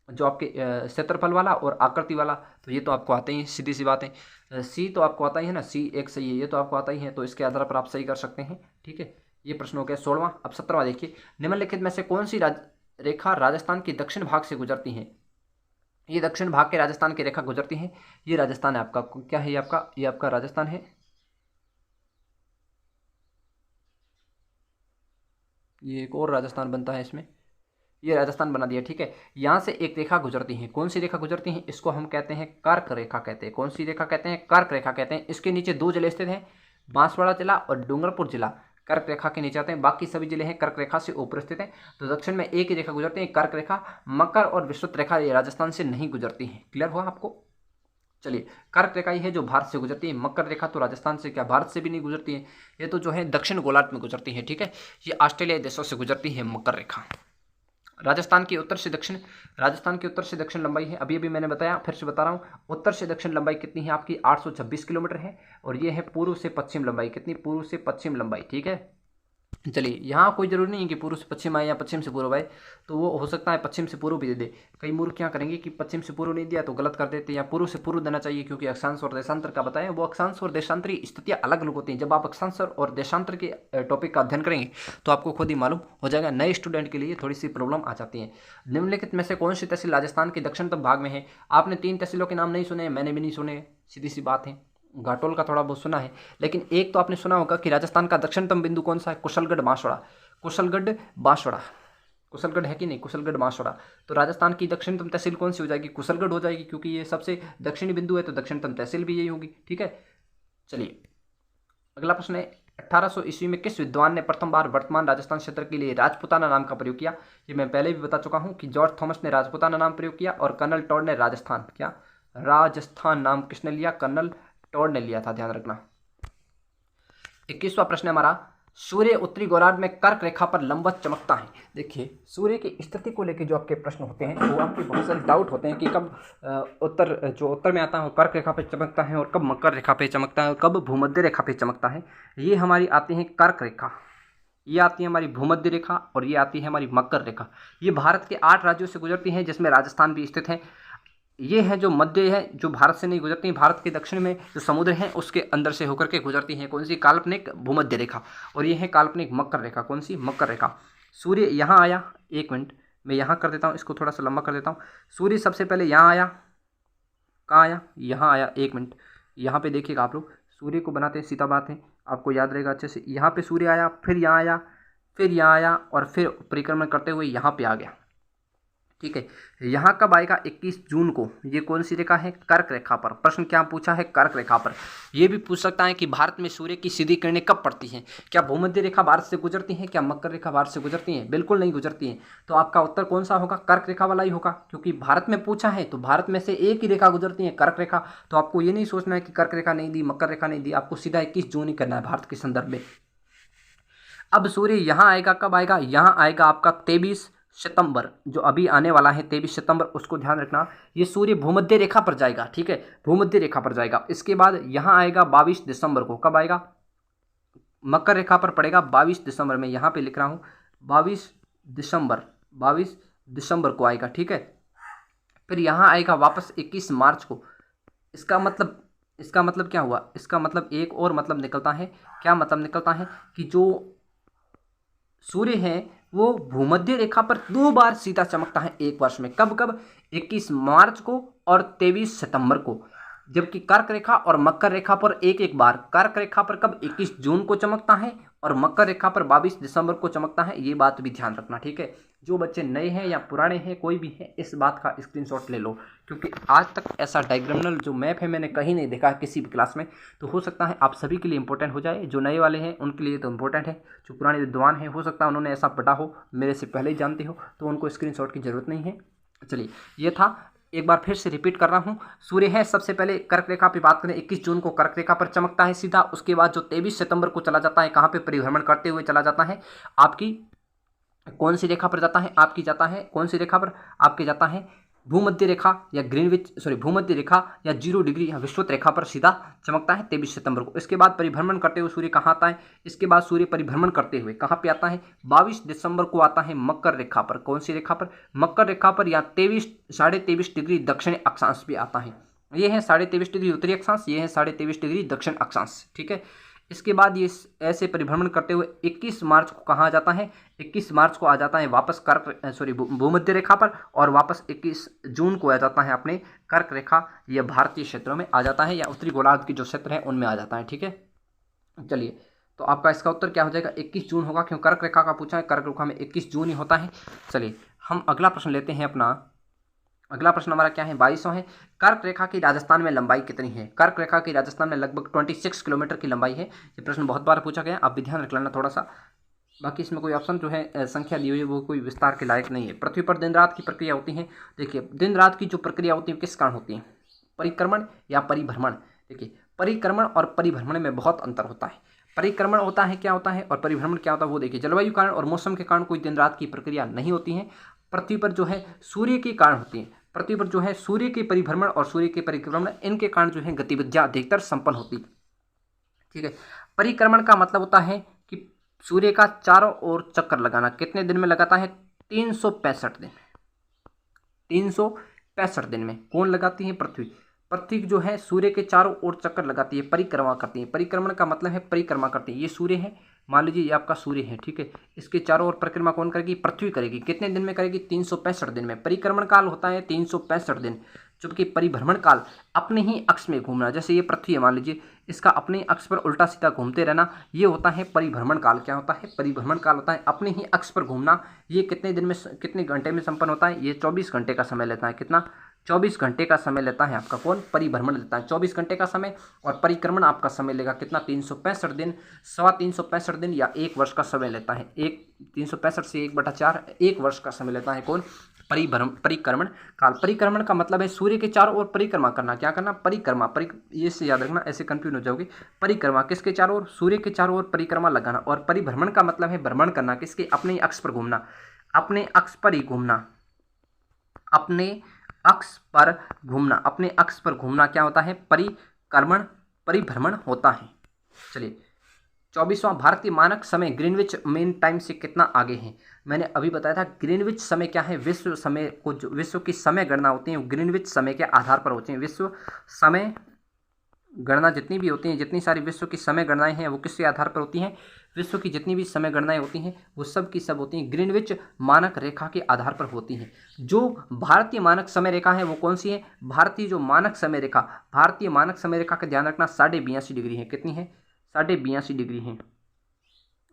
जो आपके क्षेत्रफल वाला और आकृति वाला। तो ये तो आपको आते ही, सीधी सी बात है। सी तो आपको आता ही है ना, सी एक सही है, ये तो आपको आता ही है, तो इसके आधार पर आप सही कर सकते हैं। ठीक है। ये प्रश्न हो गया 16वां। अब 17वां देखिए, निम्नलिखित में से कौन सी रेखा राजस्थान के दक्षिण भाग से गुजरती है। ये दक्षिण भाग के राजस्थान की रेखा गुजरती है। ये राजस्थान है आपका, क्या है ये आपका राजस्थान है। ये एक और राजस्थान बनता है इसमें, ये राजस्थान बना दिया। ठीक है। यहाँ से एक रेखा गुजरती है, कौन सी रेखा गुजरती है, इसको हम कहते हैं कर्क रेखा कहते हैं। कौन सी रेखा कहते हैं, कर्क रेखा कहते हैं। इसके नीचे दो जिले स्थित हैं, बांसवाड़ा जिला और डूंगरपुर जिला कर्क रेखा के नीचे आते हैं, बाकी सभी जिले हैं कर्क रेखा से ऊपर स्थित हैं। तो दक्षिण में एक ही रेखा गुजरती है, कर्क रेखा। मकर और विषुवत रेखा ये राजस्थान से नहीं गुजरती है। क्लियर हुआ आपको। चलिए, कर्क रेखा ही है जो भारत से गुजरती है, मकर रेखा तो राजस्थान से क्या भारत से भी नहीं गुजरती है, ये तो जो है दक्षिण गोलार्ध में गुजरती है। ठीक है। ये ऑस्ट्रेलिया देशों से गुजरती है मकर रेखा। राजस्थान की उत्तर से दक्षिण लंबाई है, अभी अभी मैंने बताया, फिर से बता रहा हूँ, उत्तर से दक्षिण लंबाई कितनी है आपकी, 826 किलोमीटर है। और ये है पूर्व से पश्चिम लंबाई, कितनी, पूर्व से पश्चिम लंबाई। ठीक है। चलिए, यहाँ कोई जरूरी नहीं है कि पूर्व से पश्चिम आए या पश्चिम से पूर्व आए, तो वो हो सकता है पश्चिम से पूर्व भी दे दे। कई मूर्ख क्या करेंगे कि पश्चिम से पूर्व नहीं दिया तो गलत कर देते, या पूर्व से पूर्व देना चाहिए, क्योंकि अक्षांश और देशांतर का बताएं, वो अक्षांश और देशांतरी स्थितियाँ अलग अलग होती हैं। जब आप अक्षांश और देशांतर के टॉपिक का अध्ययन करेंगे तो आपको खुद ही मालूम हो जाएगा। नए स्टूडेंट के लिए थोड़ी सी प्रॉब्लम आ जाती है। निम्नलिखित में से कौन सी तहसील राजस्थान के दक्षिणतम भाग में है। आपने 3 तहसीलों के नाम नहीं सुने, मैंने भी नहीं सुने, सीधी सी बात है। घाटोल का थोड़ा बहुत सुना है, लेकिन एक तो आपने सुना होगा कि राजस्थान का दक्षिणतम बिंदु कौन सा है, कुशलगढ़ बांसवाड़ा। कुशलगढ़ है कि नहीं, कुशलगढ़ बांसवाड़ा। तो राजस्थान की दक्षिणतम तहसील कौन सी हो जाएगी, कुशलगढ़ हो जाएगी, क्योंकि ये सबसे दक्षिणी बिंदु है, तो दक्षिणतम तहसील भी यही होगी। ठीक है। चलिए, अगला प्रश्न है, 1800 ईस्वी में किस विद्वान ने प्रथम बार वर्तमान राजस्थान क्षेत्र के लिए राजपुताना नाम का प्रयोग किया। ये मैं पहले भी बता चुका हूँ कि जॉर्ज थॉमस ने राजपुताना नाम प्रयोग किया, और कर्नल टॉड ने राजस्थान नाम किसने लिया, कर्नल टॉड ने लिया था, ध्यान रखना। 21वां प्रश्न है हमारा, सूर्य उत्तरी गोलार्ध में कर्क रेखा पर लंबवत चमकता है। देखिए, सूर्य की स्थिति को लेकर जो आपके प्रश्न होते हैं, वो आपके बहुत सारे डाउट होते हैं कि कब उत्तर में आता है कर्क रेखा पे चमकता है, और कब मकर रेखा पे चमकता है, और कब भूमध्य रेखा पे चमकता है। ये हमारी आती है कर्क रेखा, ये आती है हमारी भूमध्य रेखा, और ये आती है हमारी मकर रेखा। ये भारत के 8 राज्यों से गुजरती हैं, जिसमें राजस्थान भी स्थित है। ये है जो मध्य है, जो भारत से नहीं गुजरती, भारत के दक्षिण में जो समुद्र है उसके अंदर से होकर के गुजरती हैं। कौन सी, काल्पनिक भूमध्य रेखा, और ये है काल्पनिक मकर रेखा। कौन सी, मकर रेखा। सूर्य यहाँ आया, एक मिनट मैं यहाँ कर देता हूँ, इसको थोड़ा सा लंबा कर देता हूँ। सूर्य सबसे पहले यहाँ आया, कहाँ आया, यहाँ आया। एक मिनट, यहाँ पे देखिएगा आप लोग, सूर्य को बनाते हैं, सीधा बात है, आपको याद रहेगा अच्छे से। यहाँ पे सूर्य आया, फिर यहाँ आया, फिर यहाँ आया, और फिर परिक्रमण करते हुए यहाँ पे आ गया। ठीक है। यहाँ कब आएगा, 21 जून को। ये कौन सी रेखा है, कर्क रेखा पर। प्रश्न क्या पूछा है, कर्क रेखा पर। ये भी पूछ सकता है कि भारत में सूर्य की सीधी किरणें कब पड़ती हैं, क्या भूमध्य रेखा भारत से गुजरती हैं, क्या मकर रेखा भारत से गुजरती हैं। बिल्कुल नहीं गुजरती हैं। तो आपका उत्तर कौन सा होगा, कर्क रेखा वाला ही होगा, क्योंकि भारत में पूछा है तो भारत में से एक ही रेखा गुजरती है, कर्क रेखा। तो आपको ये नहीं सोचना है कि कर्क रेखा नहीं दी, मकर रेखा नहीं दी, आपको सीधा 21 जून ही करना है भारत के संदर्भ में। अब सूर्य यहाँ आएगा, कब आएगा, यहाँ आएगा आपका 23 सितंबर, जो अभी आने वाला है 23 सितंबर, उसको ध्यान रखना। ये सूर्य भूमध्य रेखा पर जाएगा। ठीक है, भूमध्य रेखा पर जाएगा। इसके बाद यहाँ आएगा 22 दिसंबर को। कब आएगा, मकर रेखा पर पड़ेगा 22 दिसंबर में, यहाँ पे लिख रहा हूँ 22 दिसंबर को आएगा। ठीक है, फिर यहाँ आएगा वापस 21 मार्च को। इसका मतलब क्या हुआ? इसका मतलब एक और मतलब निकलता है। क्या मतलब निकलता है? कि जो सूर्य है वो भूमध्य रेखा पर 2 बार सीधा चमकता है एक वर्ष में। कब कब? 21 मार्च को और 23 सितंबर को। जबकि कर्क रेखा और मकर रेखा पर एक एक बार। कर्क रेखा पर कब? 21 जून को चमकता है और मकर रेखा पर 22 दिसंबर को चमकता है। ये बात भी ध्यान रखना, ठीक है। जो बच्चे नए हैं या पुराने हैं, कोई भी है, इस बात का स्क्रीनशॉट ले लो, क्योंकि आज तक ऐसा डायग्रामल जो मैप है मैंने कहीं नहीं देखा किसी भी क्लास में। तो हो सकता है आप सभी के लिए इंपॉर्टेंट हो जाए। जो नए वाले हैं उनके लिए तो इंपॉर्टेंट है, जो पुराने विद्वान हैं हो सकता है उन्होंने ऐसा पढ़ा हो, मेरे से पहले ही जानते हो, तो उनको स्क्रीनशॉट की जरूरत नहीं है। चलिए, ये था। एक बार फिर से रिपीट कर रहा हूँ। सूर्य है, सबसे पहले कर्क रेखा पे बात करें, 21 जून को कर्क रेखा पर चमकता है सीधा। उसके बाद जो 23 सितंबर को चला जाता है, कहाँ पे? परिभ्रमण करते हुए चला जाता है। आपकी कौन सी रेखा पर जाता है? आपकी जाता है कौन सी रेखा पर? आपके जाता है भूमध्य रेखा या भूमध्य रेखा या 0 डिग्री या विषुवत रेखा पर सीधा चमकता है 23 सितंबर को। इसके बाद परिभ्रमण करते हुए सूर्य कहाँ आता है? इसके बाद सूर्य परिभ्रमण करते हुए कहाँ पे आता है? 22 दिसंबर को आता है मकर रेखा पर। कौन सी रेखा पर? मकर रेखा पर, या 23.5 डिग्री दक्षिण अक्षांश पे आता है। ये है 23.5 डिग्री उत्तरी अक्षांश, ये है 23.5 डिग्री दक्षिण अक्षांश, ठीक है। इसके बाद ये ऐसे परिभ्रमण करते हुए 21 मार्च को कहाँ आ जाता है? 21 मार्च को आ जाता है वापस भूमध्य रेखा पर, और वापस 21 जून को आ जाता है अपने कर्क रेखा या भारतीय क्षेत्रों में आ जाता है, या उत्तरी गोलार्ध के जो क्षेत्र है उनमें आ जाता है, ठीक है। चलिए, तो आपका इसका उत्तर क्या हो जाएगा? 21 जून होगा, क्यों? कर्क रेखा का पूछा है, कर्क रेखा में 21 जून ही होता है। चलिए, हम अगला प्रश्न लेते हैं अपना। अगला प्रश्न हमारा क्या है? 22वां है। कर्क रेखा की राजस्थान में लंबाई कितनी है? कर्क रेखा की राजस्थान में लगभग 26 किलोमीटर की लंबाई है। ये प्रश्न बहुत बार पूछा गया, आप भी ध्यान रख लेना थोड़ा सा। बाकी इसमें कोई ऑप्शन जो है संख्या दी हुई है वो कोई विस्तार के लायक नहीं है। पृथ्वी पर दिन रात की प्रक्रिया होती है। देखिए, दिन रात की जो प्रक्रिया होती है किस कारण होती है? परिक्रमण या परिभ्रमण? देखिए, परिक्रमण और परिभ्रमण में बहुत अंतर होता है। परिक्रमण होता है क्या होता है, और परिभ्रमण क्या होता है वो देखिए। जलवायु कारण और मौसम के कारण कोई दिन रात की प्रक्रिया नहीं होती है। पृथ्वी पर जो है सूर्य के कारण होती है। पृथ्वी पर जो है सूर्य के परिभ्रमण और सूर्य के परिक्रमण, इनके कारण जो है गतिविधियां अधिकतर संपन्न होती, ठीक है। परिक्रमण का मतलब होता है कि सूर्य का चारों ओर चक्कर लगाना। कितने दिन में लगाता है? 365 दिन। 365 दिन में कौन लगाती है? पृथ्वी। पृथ्वी जो है सूर्य के चारों ओर चक्कर लगाती है, परिक्रमा करती है। परिक्रमण का मतलब है परिक्रमा करती है। ये सूर्य है, मान लीजिए ये आपका सूर्य है, ठीक है। इसके चारों ओर परिक्रमा कौन करेगी? पृथ्वी करेगी। कितने दिन में करेगी? 365 दिन में। परिक्रमण काल होता है 365 दिन, जबकि परिभ्रमण काल अपने ही अक्ष में घूमना। जैसे ये पृथ्वी है, मान लीजिए इसका अपने अक्ष पर उल्टा सीधा घूमते रहना, ये होता है परिभ्रमण काल। क्या होता है? परिभ्रमण काल होता है अपने ही अक्ष पर घूमना। ये कितने दिन में, कितने घंटे में संपन्न होता है? ये 24 घंटे का समय लेता है। कितना? 24 घंटे का समय लेता है आपका कौन? परिभ्रमण लेता है 24 घंटे का समय, और परिक्रमण आपका समय लेगा कितना? 365 दिन, 365 दिन या 1 वर्ष का समय लेता है। 365 से 1/4 1 वर्ष का समय लेता है कौन? परिक्रमण काल। परिक्रमण का मतलब है सूर्य के चारों ओर परिक्रमा करना। क्या करना? परिक्रमा। ये से याद रखना, ऐसे कंफ्यूज हो जाओगे। परिक्रमा किसके चारों ओर? सूर्य के चारों ओर परिक्रमा लगाना। और परिभ्रमण का मतलब है भ्रमण करना। किसके? अपने अक्ष पर घूमना। अपने अक्ष पर ही घूमना। अपने अक्ष पर घूमना। अपने अक्ष पर घूमना क्या होता है? परिक्रमण, परिभ्रमण होता है। चलिए, 24वां भारतीय मानक समय ग्रीनविच मेन टाइम से कितना आगे है? मैंने अभी बताया था ग्रीनविच समय क्या है? विश्व समय को, जो विश्व की समय गणना होती है वो ग्रीनविच समय के आधार पर होती है। विश्व समय गणना जितनी भी होती हैं, जितनी सारी विश्व की समय गणनाएं हैं वो किसके आधार पर होती हैं? विश्व की जितनी भी समय गणनाएं होती हैं वो सब की सब होती हैं ग्रीनविच मानक रेखा के आधार पर होती हैं। जो भारतीय मानक समय रेखा है वो कौन सी है? भारतीय जो मानक समय रेखा, भारतीय मानक समय रेखा का ध्यान रखना 82.5 डिग्री है। कितनी है? 82.5 डिग्री है।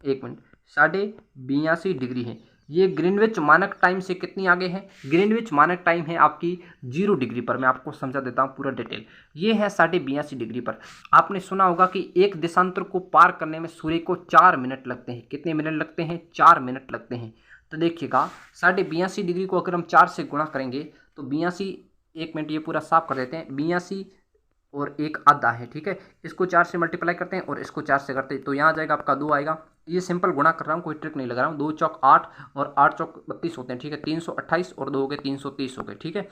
1 मिनट, 82.5 डिग्री है। ये ग्रीनविच मानक टाइम से कितनी आगे है? ग्रीनविच मानक टाइम है आपकी 0 डिग्री पर। मैं आपको समझा देता हूँ पूरा डिटेल। ये है 82.5 डिग्री पर। आपने सुना होगा कि एक देशांतर को पार करने में सूर्य को 4 मिनट लगते हैं। कितने मिनट लगते हैं? 4 मिनट लगते हैं। तो देखिएगा 82.5 डिग्री को अगर हम 4 से गुणा करेंगे तो 82, 1 मिनट ये पूरा साफ कर देते हैं, 82 और 1 आधा है, ठीक है। इसको 4 से मल्टीप्लाई करते हैं और इसको 4 से करते हैं तो यहाँ आ जाएगा आपका 2 आएगा। ये सिंपल गुणा कर रहा हूँ, कोई ट्रिक नहीं लगा रहा हूँ। 2 चौक 8 और 8 चौक 32 होते हैं, ठीक है। 328 और 2 हो गए 330 हो गए, ठीक है।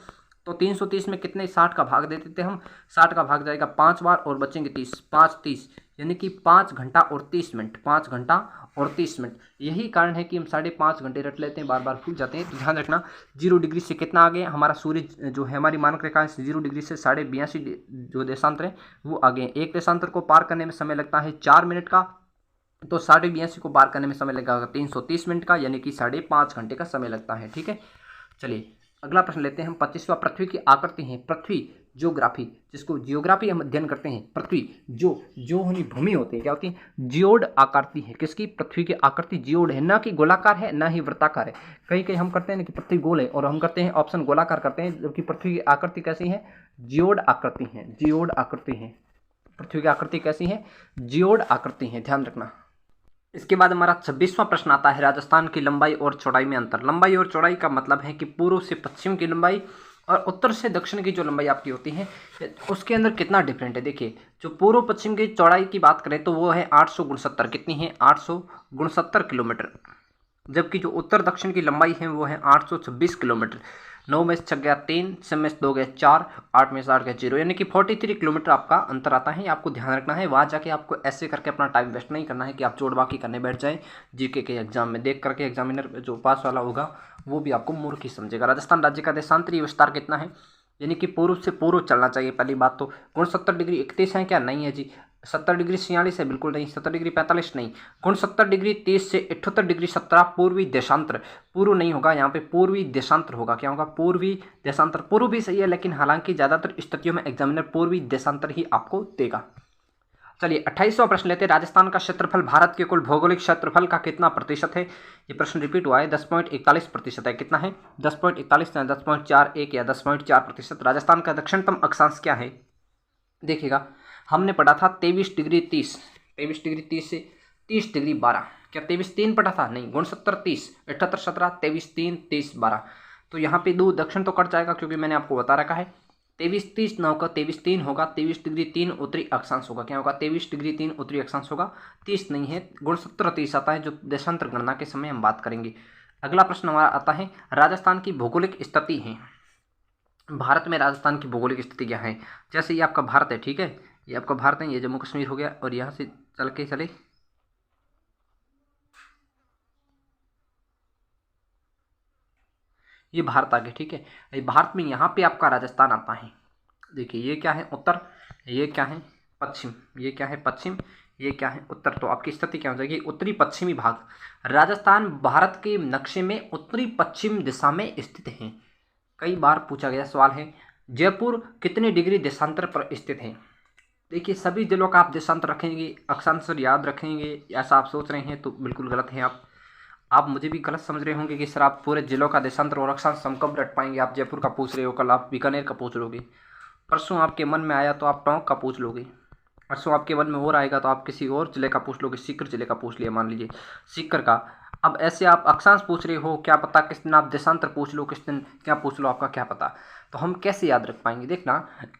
तो 330 में कितने? 60 का भाग देते थे हम। 60 का भाग जाएगा 5 बार और बचेंगे 30, 5 30, यानी कि 5 घंटा और 30 मिनट। 5 घंटा और 30 मिनट। यही कारण है कि हम 5.5 घंटे रट लेते हैं, बार बार भूल जाते हैं। तो ध्यान रखना 0 डिग्री से कितना आगे हमारा सूर्य जो है, हमारी मानक रेखा से 0 डिग्री से 82.5 जो देशांतर है वो आगे। एक देशांतर को पार करने में समय लगता है 4 मिनट का, तो 82.5 को पार करने में समय लगेगा 330 मिनट का, यानी कि 5.5 घंटे का समय लगता है। ठीक है, चलिए अगला प्रश्न लेते हैं हम। 25वां, पृथ्वी की आकृति है। पृथ्वी ज्योग्राफी, जिसको जियोग्राफी हम अध्ययन करते हैं। पृथ्वी जो हमारी भूमि होती है क्या होती है, जियोड आकृति है। किसकी, पृथ्वी की आकृति जियोड है, ना कि गोलाकार है ना ही वृत्ताकार है। कहीं कहीं हम करते हैं ना कि पृथ्वी गोल है और हम करते हैं ऑप्शन गोलाकार करते हैं, जबकि पृथ्वी की आकृति कैसी है, जियोड आकृति है। जियोड आकृति है, पृथ्वी की आकृति कैसी है, जियोड आकृति है, ध्यान रखना। इसके बाद हमारा 26वां प्रश्न आता है, राजस्थान की लंबाई और चौड़ाई में अंतर। लंबाई और चौड़ाई का मतलब है कि पूर्व से पश्चिम की लंबाई और उत्तर से दक्षिण की जो लंबाई आपकी होती है उसके अंदर कितना डिफरेंट है। देखिए, जो पूर्व पश्चिम की चौड़ाई की बात करें तो वो है 869, कितनी है, 869 किलोमीटर, जबकि जो उत्तर दक्षिण की लंबाई है वो है 826 किलोमीटर। 9 में से 6 गया 3, 6 में से 2 गए 4, 8 में से 8 गया 0, यानी कि 43 किलोमीटर आपका अंतर आता है। आपको ध्यान रखना है, वहाँ जाके आपको ऐसे करके अपना टाइम वेस्ट नहीं करना है कि आप जोड़ बाकी करने बैठ जाएं। जीके के एग्जाम में देख करके एग्जामिनर जो पास वाला होगा वो भी आपको मूर्ख ही समझेगा। राजस्थान राज्य का देशांतरीय विस्तार कितना है, यानी कि पूर्व से पूर्व चलना चाहिए। पहली बात तो 69 डिग्री 31 है क्या, नहीं है जी। 70 डिग्री 46 है, बिल्कुल नहीं। 70 डिग्री 45 नहीं। 69 डिग्री 30 से 78 डिग्री 17 पूर्वी देशांतर। पूर्व नहीं होगा यहाँ पे, पूर्वी देशांतर होगा। क्या होगा, पूर्वी देशांतर। पूर्व भी सही है, लेकिन हालांकि ज़्यादातर स्थितियों में एग्जामिनर पूर्वी देशांतर ही आपको देगा। चलिए 28वां प्रश्न लेते हैं, राजस्थान का क्षेत्रफल भारत के कुल भौगोलिक क्षेत्रफल का कितना प्रतिशत है। ये प्रश्न रिपीट हुआ है, 10.41% है। कितना है, 10.41 या 10.41 या 10.4%। राजस्थान का दक्षिणतम अक्षांश क्या है, देखिएगा हमने पढ़ा था 23 डिग्री 30, 23 डिग्री 30 से 30 डिग्री 12। क्या 23 3 पढ़ा था, नहीं। 69 30, 78 17, 23 3, 30 12। तो यहाँ पे 2 दक्षिण तो कट जाएगा, क्योंकि मैंने आपको बता रखा है 23 30 ना होगा, 23 3 होगा। 23 डिग्री 3 उत्तरी अक्षांश होगा। क्या होगा, 23 डिग्री 3 उत्तरी अक्षांश होगा, 30 नहीं है। 69 30 आता है, जो देशांतर गणना के समय हम बात करेंगे। अगला प्रश्न हमारा आता है, राजस्थान की भौगोलिक स्थिति है। भारत में राजस्थान की भौगोलिक स्थिति क्या है। जैसे ये आपका भारत है, ठीक है, ये आपका भारत है, ये जम्मू कश्मीर हो गया, और यहाँ से चल के चले ये भारत आ गया, ठीक है। भारत में यहाँ पे आपका राजस्थान आता है। देखिए ये क्या है, उत्तर, ये क्या है पश्चिम, ये क्या है पश्चिम, ये क्या है उत्तर। तो आपकी स्थिति क्या हो जाएगी, उत्तरी पश्चिमी भाग। राजस्थान भारत के नक्शे में उत्तरी पश्चिम दिशा में स्थित है। कई बार पूछा गया सवाल है, जयपुर कितने डिग्री देशांतर पर स्थित है। देखिए सभी जिलों का आप देशांतर रखेंगे, अक्षांश याद रखेंगे, ऐसा आप सोच रहे हैं तो बिल्कुल गलत है। आप मुझे भी गलत समझ रहे होंगे कि सर आप पूरे जिलों का देशांतर और अक्षांश हम कब रट पाएंगे। आप जयपुर का पूछ रहे हो, कल आप बीकानेर का पूछ लोगे, परसों आपके मन में आया तो आप टोंक का पूछ लोगे, परसों आपके मन में और आएगा तो आप किसी और जिले का पूछ लोगे। सीकर जिले का पूछ लिया मान लीजिए, सीकर का। अब ऐसे आप अक्षांश पूछ रहे हो, क्या पता किस दिन आप देशांतर पूछ लो, किस दिन क्या पूछ लो, आपका क्या पता। तो हम कैसे याद रख पाएंगे। देखना,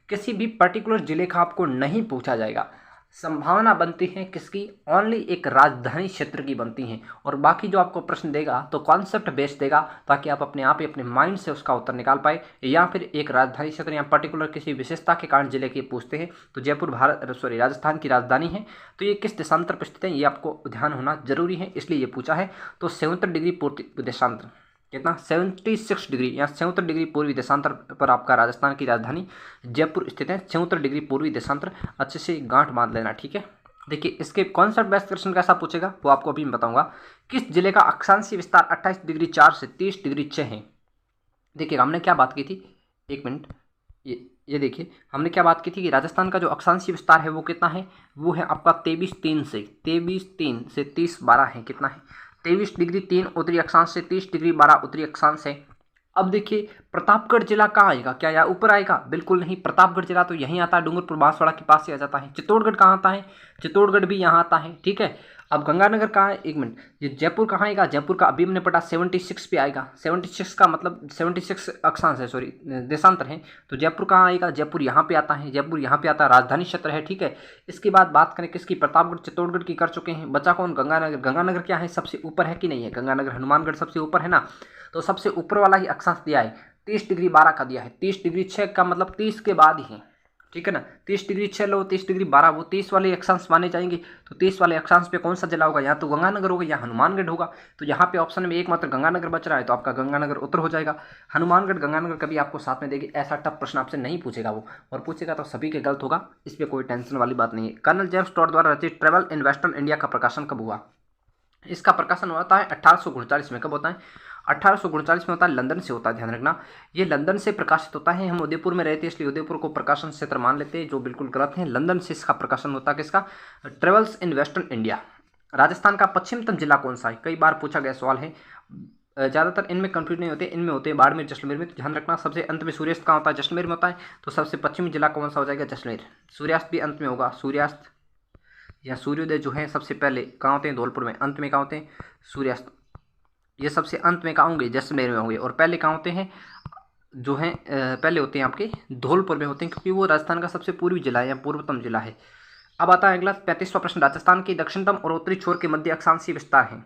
किसी भी पर्टिकुलर जिले का आपको नहीं पूछा जाएगा। संभावना बनती है किसकी, ओनली एक राजधानी क्षेत्र की बनती है, और बाकी जो आपको प्रश्न देगा तो कॉन्सेप्ट बेस्ड देगा, ताकि आप अपने आप ही अपने माइंड से उसका उत्तर निकाल पाए। या फिर एक राजधानी क्षेत्र या पर्टिकुलर किसी विशेषता के कारण जिले के पूछते हैं। तो जयपुर राजस्थान की राजधानी है, तो ये किस देशांतर पर स्थित है ये आपको ध्यान होना जरूरी है, इसलिए ये पूछा है। तो 77 डिग्री पूर्वी देशांतर, कितना 76 डिग्री या 77 डिग्री पूर्वी देशांतर पर आपका राजस्थान की राजधानी जयपुर स्थित है। 77 डिग्री पूर्वी देशांतर, अच्छे से गांठ बांध लेना, ठीक है। देखिए इसके कॉन्सेप्ट बेस्ड क्वेश्चन कैसा पूछेगा वो आपको अभी मैं बताऊंगा। किस जिले का अक्षांशीय विस्तार 28 डिग्री 4 से 30 डिग्री 6 है। देखिएगा हमने क्या बात की थी, एक मिनट, ये देखिए हमने क्या बात की थी कि राजस्थान का जो अक्षांशीय विस्तार है वो कितना है, वो है आपका 23 3 से 30 12 है। कितना है, 23 डिग्री 3 उत्तरी अक्षांश से 30 डिग्री 12 उत्तरी अक्षांश है। अब देखिए प्रतापगढ़ जिला कहाँ आएगा, क्या यहाँ ऊपर आएगा, बिल्कुल नहीं। प्रतापगढ़ जिला तो यहीं आता है, डूंगरपुर बांसवाड़ा के पास से आ जाता है। चित्तौड़गढ़ कहाँ आता है, चित्तौड़गढ़ भी यहाँ आता है, ठीक है। अब गंगानगर कहाँ है, एक मिनट, ये जयपुर कहाँ आएगा, जयपुर का अभी हमने पढ़ा 76 पे आएगा। 76 का मतलब 76 अक्षांश है, सॉरी देशांतर है। तो जयपुर कहाँ आएगा, जयपुर यहाँ पे आता है, जयपुर यहाँ पे आता है, राजधानी क्षेत्र है, ठीक है। इसके बाद बात करें किसकी, प्रतापगढ़ चित्तौड़गढ़ की कर चुके हैं, बचा कौन, गंगानगर। गंगानगर क्या है, सबसे ऊपर है कि नहीं है, गंगानगर हनुमानगढ़ सबसे ऊपर है ना, तो सबसे ऊपर वाला ही अक्षांश दिया है, 30 डिग्री 12 का दिया है। 30 डिग्री 6 का मतलब 30 के बाद ही है, ठीक है ना। 30 डिग्री 6 लो, 30 डिग्री 12, वो 30 वाले अक्षांश माने जाएंगे। तो 30 वाले अक्षांश पे कौन सा जिला होगा, या तो गंगानगर होगा या हनुमानगढ़ होगा। तो यहाँ पे ऑप्शन में एकमात्र गंगानगर बच रहा है, तो आपका गंगानगर उत्तर हो जाएगा। हनुमानगढ़ गंगानगर कभी आपको साथ में देगी, ऐसा टफ प्रश्न आपसे नहीं पूछेगा वो, और पूछेगा तो सभी के गलत होगा, इस पर कोई टेंशन वाली बात नहीं है। कर्नल जेम्स टॉड द्वारा रचित ट्रेवल इन वेस्टर्न इंडिया का प्रकाशन कब हुआ। इसका प्रकाशन होता है 1839 में। कब होता है, 1839 में होता है, लंदन से होता है, ध्यान रखना। ये लंदन से प्रकाशित होता है। हम उदयपुर में रहते हैं इसलिए उदयपुर को प्रकाशन क्षेत्र मान लेते हैं, जो बिल्कुल गलत है। लंदन से इसका प्रकाशन होता है। किसका, travels in western India. Rajasthan का पश्चिमतम जिला कौन सा है, कई बार पूछा गया सवाल है। ज़्यादातर इनमें कंफ्यूज नहीं होते, इनमें होते हैं बाड़मेर जैसलमेर में। तो ध्यान रखना, सबसे अंत में सूर्यास्त कहाँ होता है, जैसलमेर में होता है। तो सबसे पश्चिमी जिला कौन सा हो जाएगा, जैसलमेर। सूर्यास्त भी अंत में होगा, सूर्यास्त या सूर्योदय जो है सबसे पहले कहाँ होते हैं, धौलपुर में। अंत में कहाँ होते हैं, सूर्यास्त। ये सबसे अंत में कहाँ होंगे, जैसलमेर में होंगे। और पहले कहाँ होते हैं, जो हैं पहले होते हैं आपके धौलपुर में होते हैं, क्योंकि वो राजस्थान का सबसे पूर्वी जिला है या पूर्वतम जिला है। अब आता है अगला 35वां प्रश्न। राजस्थान के दक्षिणतम और उत्तरी छोर के मध्य अक्षांशीय विस्तार है।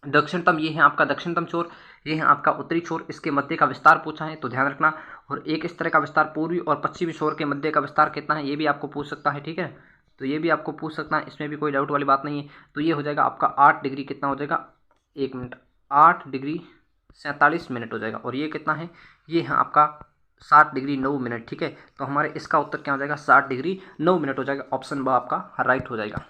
दक्षिणतम ये है आपका दक्षिणतम छोर, ये है आपका उत्तरी छोर, इसके मध्य का विस्तार पूछा है, तो ध्यान रखना। और एक इस तरह का विस्तार, पूर्वी और पश्चिमी छोर के मध्य का विस्तार कितना है, ये भी आपको पूछ सकता है। ठीक है, तो ये भी आपको पूछ सकता है, इसमें भी कोई डाउट वाली बात नहीं है। तो ये हो जाएगा आपका 8 डिग्री कितना हो जाएगा, 1 मिनट, 8 डिग्री 47 मिनट हो जाएगा। और ये कितना है, ये है आपका 60 डिग्री 9 मिनट। ठीक है, तो हमारे इसका उत्तर क्या हो जाएगा, 60 डिग्री 9 मिनट हो जाएगा। ऑप्शन ब आपका राइट हो जाएगा।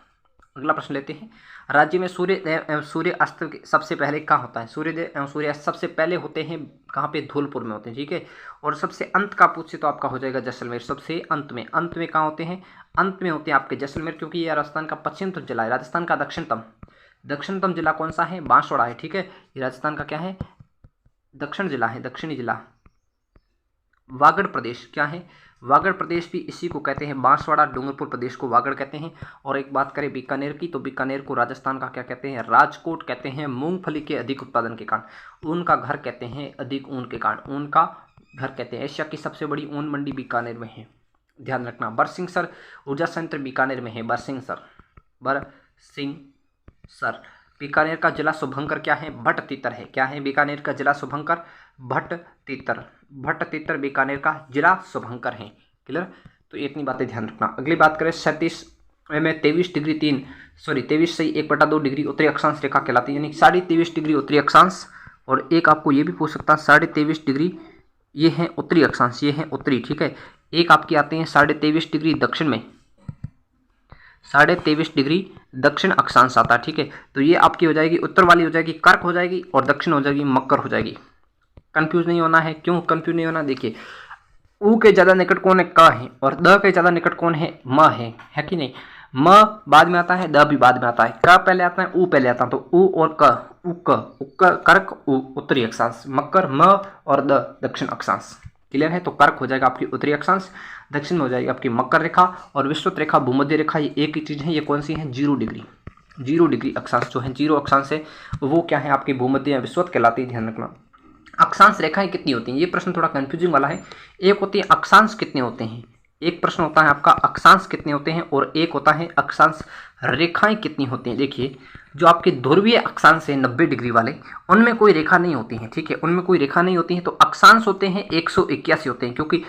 अगला प्रश्न लेते हैं। राज्य में सूर्योदय एवं सूर्यास्त सबसे पहले कहाँ होता है, सूर्योदय एवं सूर्यास्त सबसे पहले होते हैं कहाँ पे, धौलपुर में होते हैं। ठीक है, और सबसे अंत का पूछे तो आपका हो जाएगा जैसलमेर। सबसे अंत में कहाँ होते हैं, अंत में होते हैं आपके जैसलमेर, क्योंकि ये राजस्थान का पश्चिमतम जिला है। राजस्थान का दक्षिणतम जिला कौन सा है, बांसवाड़ा है। ठीक है, ये राजस्थान का क्या है, दक्षिण जिला है, दक्षिणी जिला। वागड़ प्रदेश क्या है, वागड़ प्रदेश भी इसी को कहते हैं, बांसवाड़ा डूंगरपुर प्रदेश को वागड़ कहते हैं। और एक बात करें बीकानेर की, तो बीकानेर को राजस्थान का क्या कहते हैं, राजकोट कहते हैं। मूंगफली के अधिक उत्पादन के कारण, ऊन का घर कहते हैं, अधिक ऊन के कारण ऊन का घर कहते हैं। एशिया की सबसे बड़ी ऊन मंडी बीकानेर में है, ध्यान रखना। बरसिंहसर ऊर्जा संयंत्र बीकानेर में है, बरसिंहसर। बीकानेर का जिला शुभंकर क्या है, भट्ट-तीतर है। क्या है बीकानेर का जिला शुभंकर, भट्ट-तीतर बीकानेर का जिला शुभंकर है। क्लियर, तो इतनी बातें ध्यान रखना। अगली बात करें 37 में 23 से 1/2 डिग्री उत्तरी अक्षांश रेखा कहलाती है, यानी 23.5 डिग्री उत्तरी अक्षांश। और एक आपको ये भी पूछ सकता है 23.5 डिग्री, ये है उत्तरी अक्षांश, ये है उत्तरी। ठीक है, एक आपकी आते हैं 23.5 डिग्री दक्षिण में, 23.5 डिग्री दक्षिण अक्षांश आता है। ठीक है, तो ये आपकी हो जाएगी उत्तर वाली हो जाएगी कर्क हो जाएगी, और दक्षिण हो जाएगी मकर हो जाएगी। कंफ्यूज नहीं होना है। क्यों कंफ्यूज नहीं होना, देखिए ऊ के ज़्यादा निकट कौन है, क है, और द के ज़्यादा निकट कौन है, म है कि नहीं। म बाद में आता है, द भी बाद में आता है, क पहले आता है, ऊ पहले आता है। तो ऊ और क, कर्क उत्तरी अक्षांश, मकर म और द दक्षिण अक्षांश। क्लियर है, तो कर्क हो जाएगा आपकी उत्तरी अक्षांश, दक्षिण में हो जाएगी आपकी मकर रेखा, और विषुवत रेखा भूमध्य रेखा ये एक ही चीज़ है। ये कौन सी है, 0 डिग्री अक्षांश जो है, 0 अक्षांश है वो क्या है आपकी भूमध्य या विषुवत कहलाती है, ध्यान रखना। अक्षांश रेखाएं कितनी होती हैं, ये प्रश्न थोड़ा कंफ्यूजिंग वाला है। एक होती है अक्षांश कितने होते हैं, एक प्रश्न होता है आपका अक्षांश कितने होते हैं, और एक होता है अक्षांश रेखाएं कितनी होती हैं। देखिए जो आपके ध्रुवीय अक्षांश है 90 डिग्री वाले, उनमें कोई रेखा नहीं होती है। ठीक है, उनमें कोई रेखा नहीं होती है। तो अक्षांश होते हैं 181 होते हैं, क्योंकि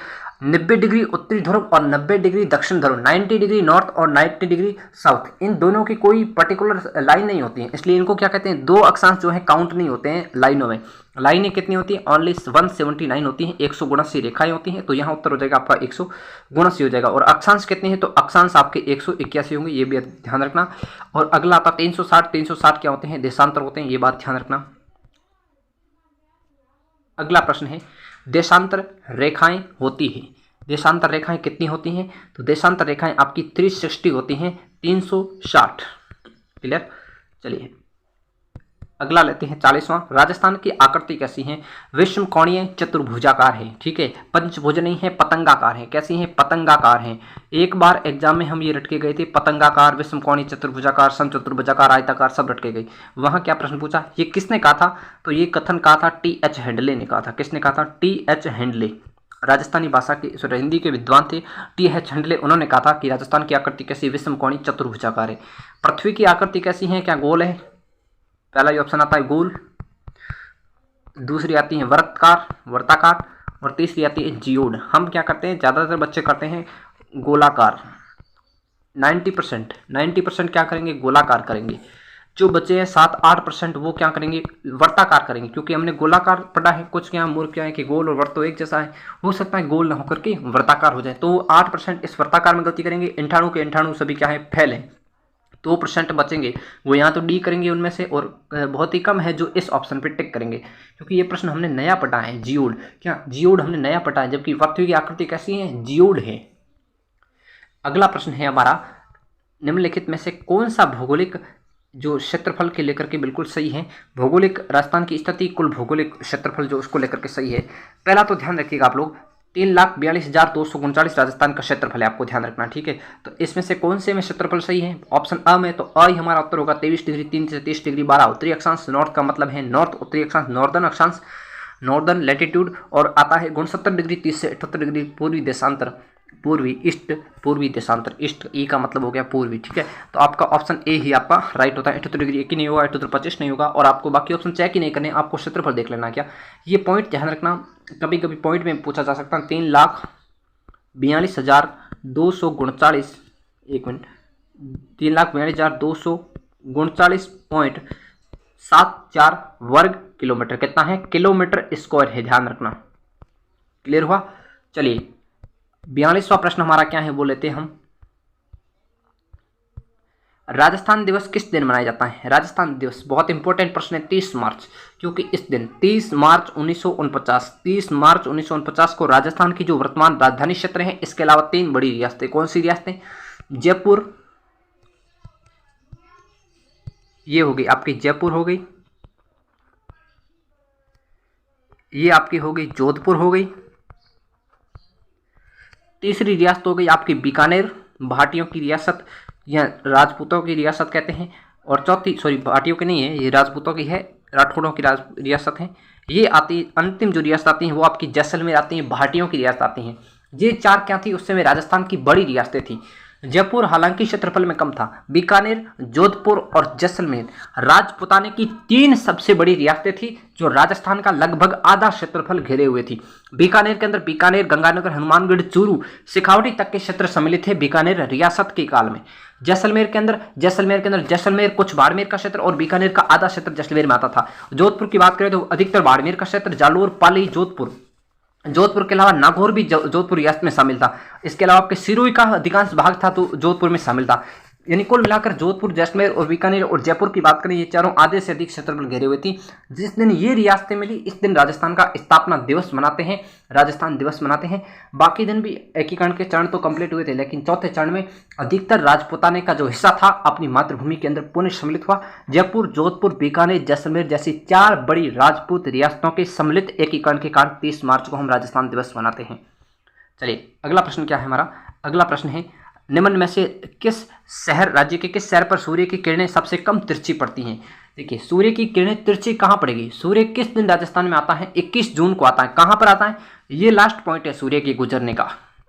90 डिग्री उत्तरी ध्रुव और 90 डिग्री दक्षिण ध्रुव, 90 डिग्री नॉर्थ और 90 डिग्री साउथ, इन दोनों की कोई पर्टिकुलर लाइन नहीं होती है, इसलिए इनको क्या कहते हैं, दो अक्षांश जो है काउंट नहीं होते हैं लाइनों में। लाइनें कितनी होती हैं, ओनली 179 होती हैं, 179 रेखाएं होती हैं। तो यहाँ उत्तर हो जाएगा आपका 179 हो जाएगा। और अक्षांश कितने हैं, तो अक्षांश आपके 181 होंगे, ये भी ध्यान रखना। और अगला आता 360 क्या होते हैं, देशांतर होते हैं, ये बात ध्यान रखना। अगला प्रश्न है देशांतर रेखाएं होती है, देशांतर रेखाएं कितनी होती हैं, तो देशांतर रेखाएं आपकी 360 होती हैं, 360। क्लियर, चलिए अगला लेते हैं 40वां। राजस्थान की आकृति कैसी है, विषमकोणीय चतुर्भुजाकार है। ठीक है, पंचभुज नहीं है, पतंगाकार है। कैसी है, पतंगाकार है। एक बार एग्जाम में हम ये रटके गए थे, पतंगाकार, विषमकोणीय चतुर्भुजाकार, समचतुर्भुजाकार, आयताकार, सब रटके गए। वहां क्या प्रश्न पूछा, ये किसने कहा था, तो ये कथन कहा था टी.एच. हेंडले ने कहा था। किसने कहा था, टी.एच. हेंडले, राजस्थानी भाषा के हिंदी के विद्वान थे टी.एच. हेंडले। उन्होंने कहा था कि राजस्थान की आकृति कैसी, विषमकोणीय चतुर्भुजाकार है। पृथ्वी की आकृति कैसी है, क्या गोल है, पहला ही ऑप्शन आता है गोल, दूसरी आती है वर्ताकार, और तीसरी आती है जियोड। हम क्या करते हैं, ज़्यादातर बच्चे करते हैं गोलाकार, 90% क्या करेंगे, गोलाकार करेंगे। जो बच्चे हैं 7-8% वो क्या करेंगे, वर्ताकार करेंगे, क्योंकि हमने गोलाकार पढ़ा है। कुछ क्या मूर्ख क्या है कि गोल और वर्त तो एक जैसा है, हो सकता है गोल ना होकर के वर्ताकार हो जाए, तो 8% इस वर्ताकार में गलती करेंगे। 98 के 98 सभी क्या है, फेल है। 2% बचेंगे, वो यहाँ तो डी करेंगे उनमें से, और बहुत ही कम है जो इस ऑप्शन पे टिक करेंगे, क्योंकि ये प्रश्न हमने नया पढ़ा है, जियोड। क्या जियोड हमने नया पढ़ा है, जबकि पृथ्वी की आकृति कैसी है, जियोड है। अगला प्रश्न है हमारा, निम्नलिखित में से कौन सा भौगोलिक जो क्षेत्रफल के लेकर के बिल्कुल सही है, भौगोलिक राजस्थान की स्थिति कुल भौगोलिक क्षेत्रफल जो उसको लेकर के सही है। पहला तो ध्यान रखिएगा आप लोग, 3,42,239 राजस्थान का क्षेत्रफल है, आपको ध्यान रखना, ठीक है। तो इसमें से कौन से में क्षेत्रफल सही है, ऑप्शन अ में, तो अ ही हमारा उत्तर होगा। 23 डिग्री 3 से 30 डिग्री 12 उत्तरी अक्षांश, नॉर्थ का मतलब है नॉर्थ, उत्तरी अक्षांश नॉर्दर्न अक्षांश, नॉर्दर्न लैटिट्यूड, और आता है 69 डिग्री 30 से 78 डिग्री पूर्वी देशांतर, पूर्वी ईस्ट, पूर्वी देशांतर, ईस्ट ई का मतलब हो गया पूर्वी, ठीक है। तो आपका ऑप्शन ए ही आपका राइट होता है। 78 डिग्री 1 ही नहीं होगा, 78 25 नहीं होगा, और आपको बाकी ऑप्शन चेक ही नहीं करने, आपको क्षेत्रफल देख लेना। क्या ये पॉइंट ध्यान रखना, कभी कभी पॉइंट में पूछा जा सकता है। 3,42,239, एक मिनट, 3,42,239.74 वर्ग किलोमीटर कितना है, किलोमीटर स्क्वायर है, ध्यान रखना। क्लियर हुआ। चलिए 42वां प्रश्न हमारा क्या है, वो लेते हैं हम। राजस्थान दिवस किस दिन मनाया जाता है, राजस्थान दिवस बहुत इंपॉर्टेंट प्रश्न है। 30 मार्च, क्योंकि इस दिन 30 मार्च 1949 को राजस्थान की जो वर्तमान राजधानी क्षेत्र है, इसके अलावा 3 बड़ी रियासतें, कौन सी रियासतें, जयपुर, ये हो गई आपकी जयपुर हो गई, ये आपकी हो गई जोधपुर हो गई, तीसरी रियासत हो गई आपकी बीकानेर, भाटियों की रियासत या राजपूतों की रियासत कहते हैं, और चौथी, सॉरी भाटियों की नहीं है, ये राजपूतों की है, राठौड़ों की रियासत है। ये आती, अंतिम जो रियासत आती हैं वो आपकी जैसलमेर आती हैं, भाटियों की रियासत आती हैं। ये 4 क्या थी, उस समय राजस्थान की बड़ी रियासतें थी। जयपुर हालांकि क्षेत्रफल में कम था, बीकानेर, जोधपुर और जैसलमेर राजपुताने की 3 सबसे बड़ी रियासतें थी, जो राजस्थान का लगभग आधा क्षेत्रफल घेरे हुए थी। बीकानेर के अंदर बीकानेर, गंगानगर, हनुमानगढ़, चूरू, शेखावटी तक के क्षेत्र सम्मिलित थे बीकानेर रियासत के काल में। जैसलमेर के अंदर जैसलमेर कुछ बाड़मेर का क्षेत्र और बीकानेर का आधा क्षेत्र जैसलमेर में आता था। जोधपुर की बात करें तो अधिकतर बाड़मेर का क्षेत्र, जालोर, पाली, जोधपुर के अलावा नागौर भी जोधपुर रियासत में शामिल था। इसके अलावा आपके सिरोही का अधिकांश भाग था तो जोधपुर में शामिल था। यानी कुल मिलाकर जोधपुर, जैसलमेर और बीकानेर और जयपुर की बात करें, ये चारों आधे से अधिक क्षेत्रफल घेरे हुए थी। जिस दिन ये रियासतें मिली, इस दिन राजस्थान का स्थापना दिवस मनाते हैं, राजस्थान दिवस मनाते हैं। बाकी दिन भी एकीकरण के चरण तो कंप्लीट हुए थे, लेकिन चौथे चरण में अधिकतर राजपुताने का जो हिस्सा था अपनी मातृभूमि के अंदर पुनः सम्मिलित हुआ। जयपुर, जोधपुर, बीकानेर, जैसलमेर जैसी 4 बड़ी राजपूत रियासतों के सम्मिलित एकीकरण के कारण 30 मार्च को हम राजस्थान दिवस मनाते हैं। चलिए अगला प्रश्न क्या है हमारा, अगला प्रश्न है, निम्न में से किस शहर, राज्य के किस शहर पर सूर्य की किरणें सबसे कम तिरछी पड़ती हैं। देखिए सूर्य की किरणें तिरछी कहाँ पड़ेगी, सूर्य किस दिन राजस्थान में आता है, 21 जून को आता है। कहाँ पर आता है, ये लास्ट पॉइंट है सूर्य के गुजरने का,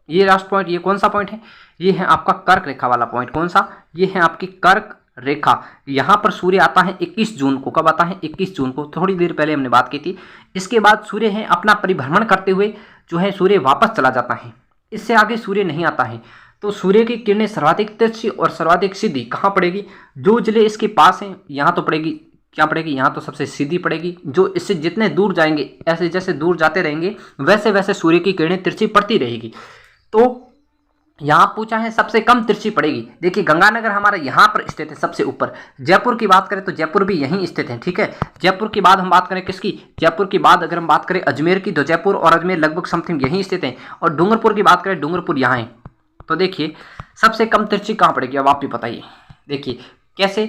ये लास्ट पॉइंट। ये कौन सा पॉइंट है, ये है आपका कर्क रेखा वाला पॉइंट। कौन सा, ये है आपकी कर्क रेखा। यहाँ पर सूर्य आता है 21 जून को। कब आता है, 21 जून को, थोड़ी देर पहले हमने बात की थी। इसके बाद सूर्य है अपना परिभ्रमण करते हुए जो है सूर्य वापस चला जाता है, इससे आगे सूर्य नहीं आता है। तो सूर्य की किरणें सर्वाधिक तिरछी और सर्वाधिक सीधी कहाँ पड़ेगी, जो जिले इसके पास हैं यहाँ तो पड़ेगी, क्या पड़ेगी, यहाँ तो सबसे सीधी पड़ेगी। जो इससे जितने दूर जाएंगे, ऐसे जैसे दूर जाते रहेंगे वैसे वैसे सूर्य की किरणें तिरछी पड़ती रहेगी। तो यहाँ पूछा है सबसे कम तिरछी पड़ेगी। देखिए गंगानगर हमारा यहाँ पर स्थित है सबसे ऊपर। जयपुर की बात करें तो जयपुर भी यहीं स्थित है, ठीक है। जयपुर की बाद हम बात करें किसकी, जयपुर की बाद अगर हम बात करें अजमेर की, तो जयपुर और अजमेर लगभग समथिंग यहीं स्थित है। और डूंगरपुर की बात करें, डूंगरपुर यहाँ है। तो देखिए सबसे कम तिरछी कहाँ पड़ेगी, अब आप भी बताइए। देखिए कैसे,